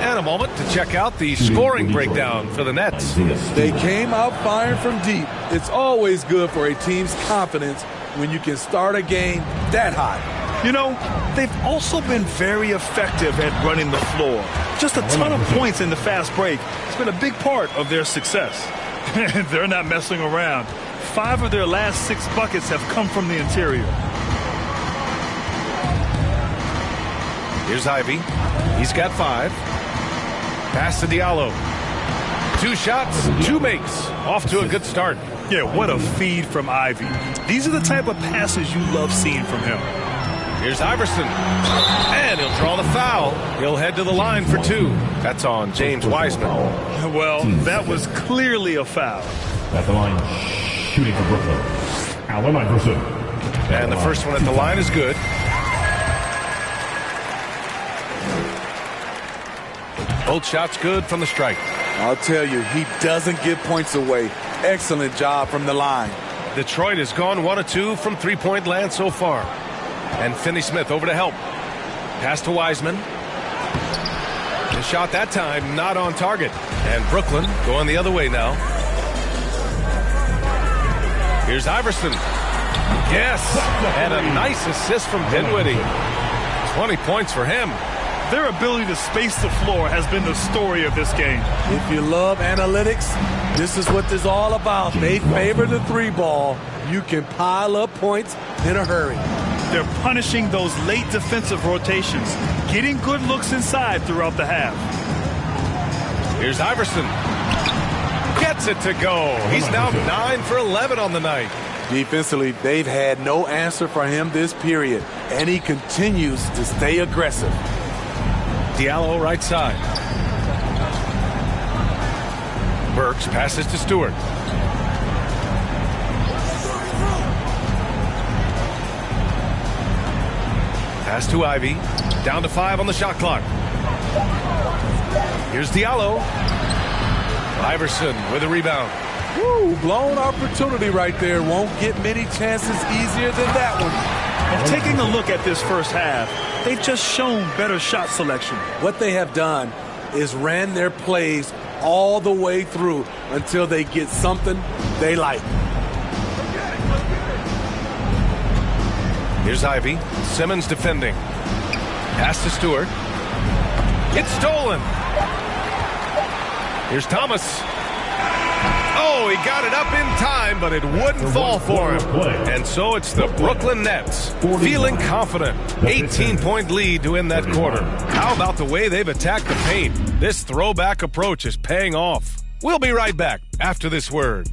P: And a moment to check out the scoring breakdown for the Nets.
R: They came out firing from deep. It's always good for a team's confidence when you can start a game that hot.
T: You know, they've also been very effective at running the floor. Just a ton of points in the fast break. It's been a big part of their success. They're not messing around. 5 of their last 6 buckets have come from the interior.
P: Here's Ivy. He's got 5. Pass to Diallo. 2 shots, 2 makes. Off to a good start.
T: Yeah, what a feed from Ivy. These are the type of passes you love seeing from him.
P: Here's Iverson. And he'll draw the foul. He'll head to the line for 2. That's on James Wiseman.
T: Well, that was clearly a foul.
S: At the line, shooting for Brooklyn, Allen Iverson.
P: And the first one at the line is good. Both shots good from the stripe.
R: I'll tell you, he doesn't give points away. Excellent job from the line.
P: Detroit has gone 1 of 2 from three-point land so far. And Finney-Smith over to help. Pass to Wiseman. The shot that time not on target. And Brooklyn going the other way now. Here's Iverson. Yes, and a nice assist from Dinwiddie. 20 points for him.
T: Their ability to space the floor has been the story of this game.
R: If you love analytics, this is what this is all about. They favor the 3-ball. You can pile up points in a hurry.
T: They're punishing those late defensive rotations, getting good looks inside throughout the half.
P: Here's Iverson. Gets it to go. He's now 9 for 11 on the night.
R: Defensively, they've had no answer for him this period, and he continues to stay aggressive.
P: Diallo right side. Burks passes to Stewart. Pass to Ivy. Down to 5 on the shot clock. Here's Diallo. Iverson with a rebound.
R: Woo, blown opportunity right there. Won't get many chances easier than that one.
T: And taking a look at this first half, they've just shown better shot selection.
R: What they have done is ran their plays all the way through until they get something they like.
P: Here's Ivy. Simmons defending. Pass to Stewart. It's stolen. Here's Thomas. Oh, he got it up in time, but it wouldn't fall for him. And so it's the Brooklyn Nets feeling confident. 18-point lead to end that quarter. How about the way they've attacked the paint? This throwback approach is paying off. We'll be right back after this word.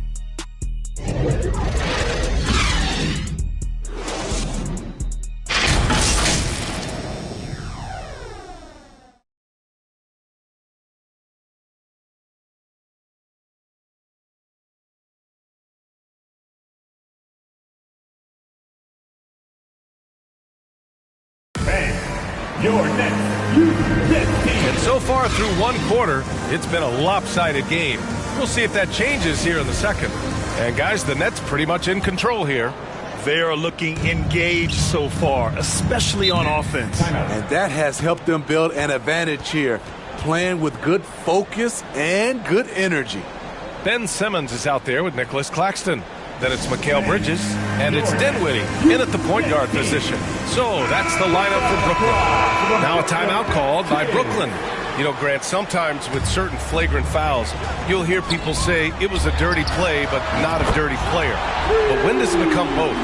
S: Your next U-Net team.
P: And so far through one quarter, it's been a lopsided game. We'll see if that changes here in the second. And guys, the Nets pretty much in control here.
T: They are looking engaged so far, especially on offense.
R: And that has helped them build an advantage here. playing with good focus and good energy.
P: Ben Simmons is out there with Nicholas Claxton. Then it's Mikal Bridges, and it's Dinwiddie in at the point guard position. So that's the lineup for Brooklyn. Now a timeout called by Brooklyn. You know, Grant, sometimes with certain flagrant fouls, you'll hear people say it was a dirty play, but not a dirty player. But when does it become both?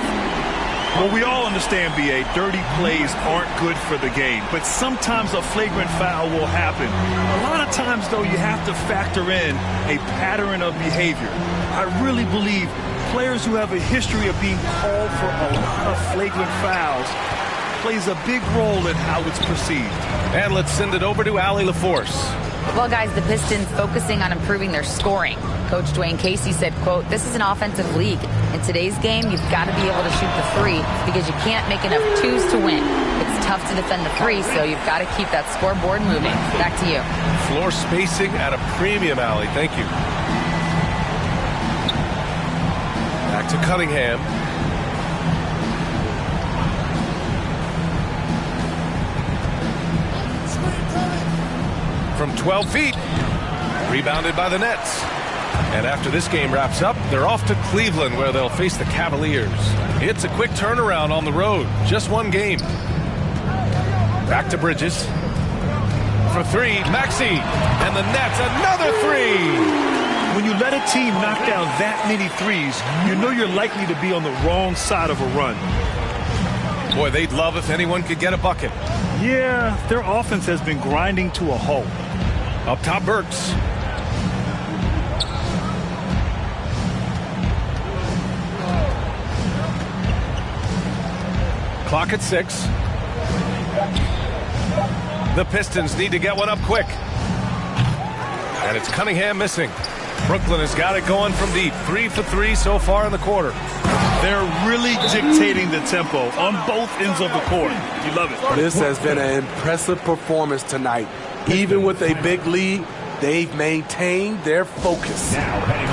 T: Well, we all understand, B.A., dirty plays aren't good for the game, but sometimes a flagrant foul will happen. A lot of times, though, you have to factor in a pattern of behavior. I really believe players who have a history of being called for a lot of flagrant fouls plays a big role in how it's perceived.
P: And let's send it over to Allie LaForce.
Q: Well, guys, the Pistons focusing on improving their scoring. Coach Dwayne Casey said, quote, "This is an offensive league. In today's game, you've got to be able to shoot the three because you can't make enough twos to win. It's tough to defend the three, so you've got to keep that scoreboard moving." Back to you.
P: Floor spacing at a premium, Allie. Thank you. Back to Cunningham. From 12 feet, rebounded by the Nets. And after this game wraps up, they're off to Cleveland where they'll face the Cavaliers. It's a quick turnaround on the road, just one game. Back to Bridges. For three, Maxey, and the Nets, another three!
T: When you let a team knock down that many threes, you know you're likely to be on the wrong side of a run.
P: Boy, they'd love if anyone could get a bucket.
T: Yeah, their offense has been grinding to a halt.
P: Up top, Burks. Clock at 6. The Pistons need to get one up quick. And it's Cunningham missing. Brooklyn has got it going from deep. 3 for 3 so far in the quarter.
T: They're really dictating the tempo on both ends of the court. You love it.
R: This has been an impressive performance tonight. Even with a big lead, they've maintained their focus.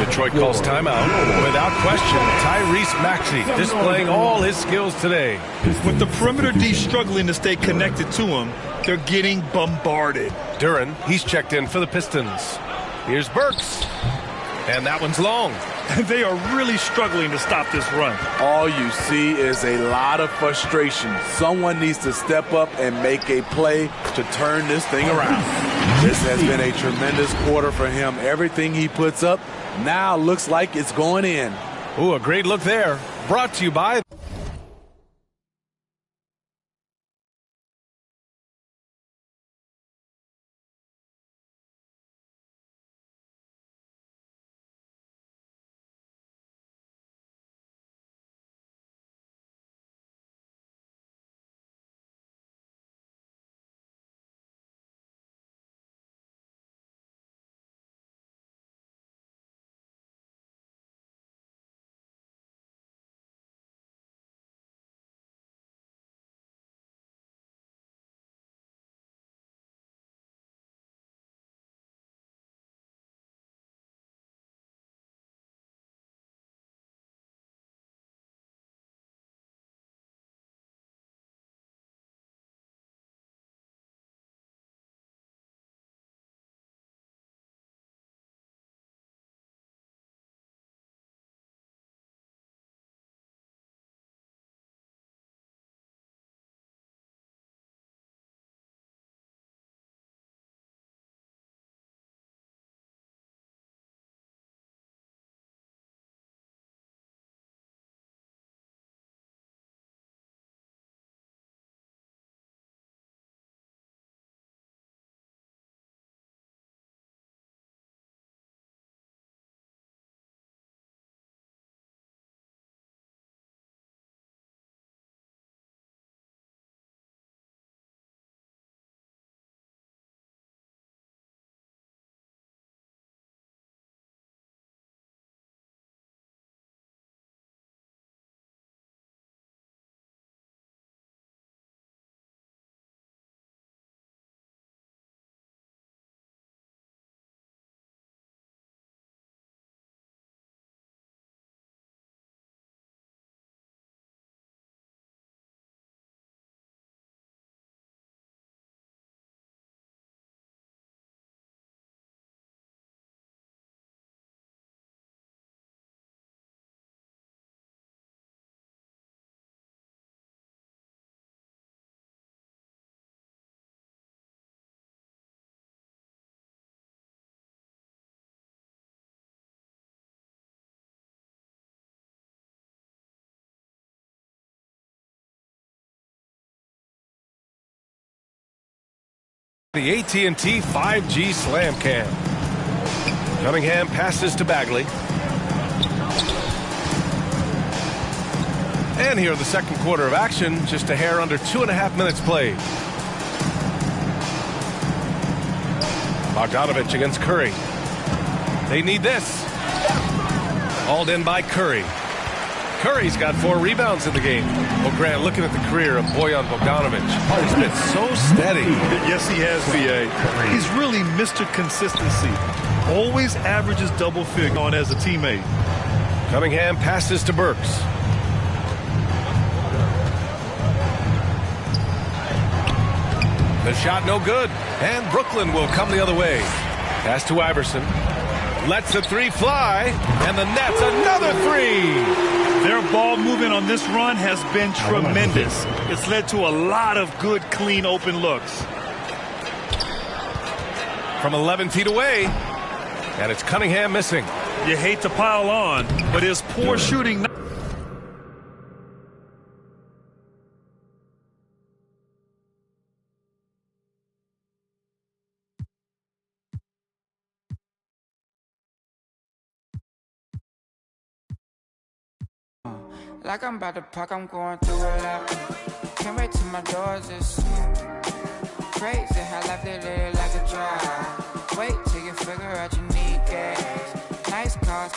P: Detroit calls timeout. Without question, Tyrese Maxey displaying all his skills today.
T: With the perimeter D struggling to stay connected to him, they're getting bombarded.
P: Duran, he's checked in for the Pistons. Here's Burks. And that one's long.
T: They are really struggling to stop this run.
R: All you see is a lot of frustration. Someone needs to step up and make a play to turn this thing around. This has been a tremendous quarter for him. Everything he puts up now looks like it's going in.
P: Ooh, a great look there. Brought to you by The AT&T 5G Slam Cam. Cunningham passes to Bagley. And here in the second quarter of action, just a hair under 2.5 minutes played. Bogdanovich against Curry. They need this. Hauled in by Curry. Curry's got 4 rebounds in the game. Well, Grant, looking at the career of Bojan Bogdanovic, he's been so steady.
T: Yes, he has, B.A. He's really Mr. Consistency. Always averages double figure on as a teammate.
P: Cunningham passes to Burks. The shot no good, and Brooklyn will come the other way. Pass to Iverson. Lets the 3 fly, and the Nets another 3.
T: Their ball movement on this run has been tremendous. It's led to a lot of good, clean, open looks.
P: From 11 feet away, and it's Cunningham missing.
T: You hate to pile on, but his poor shooting...
O: Like I'm about to pack, I'm going through a lot. Came right to my doors, it's crazy how life they live like a drive. Wait till you figure out you need gas. Nice cars.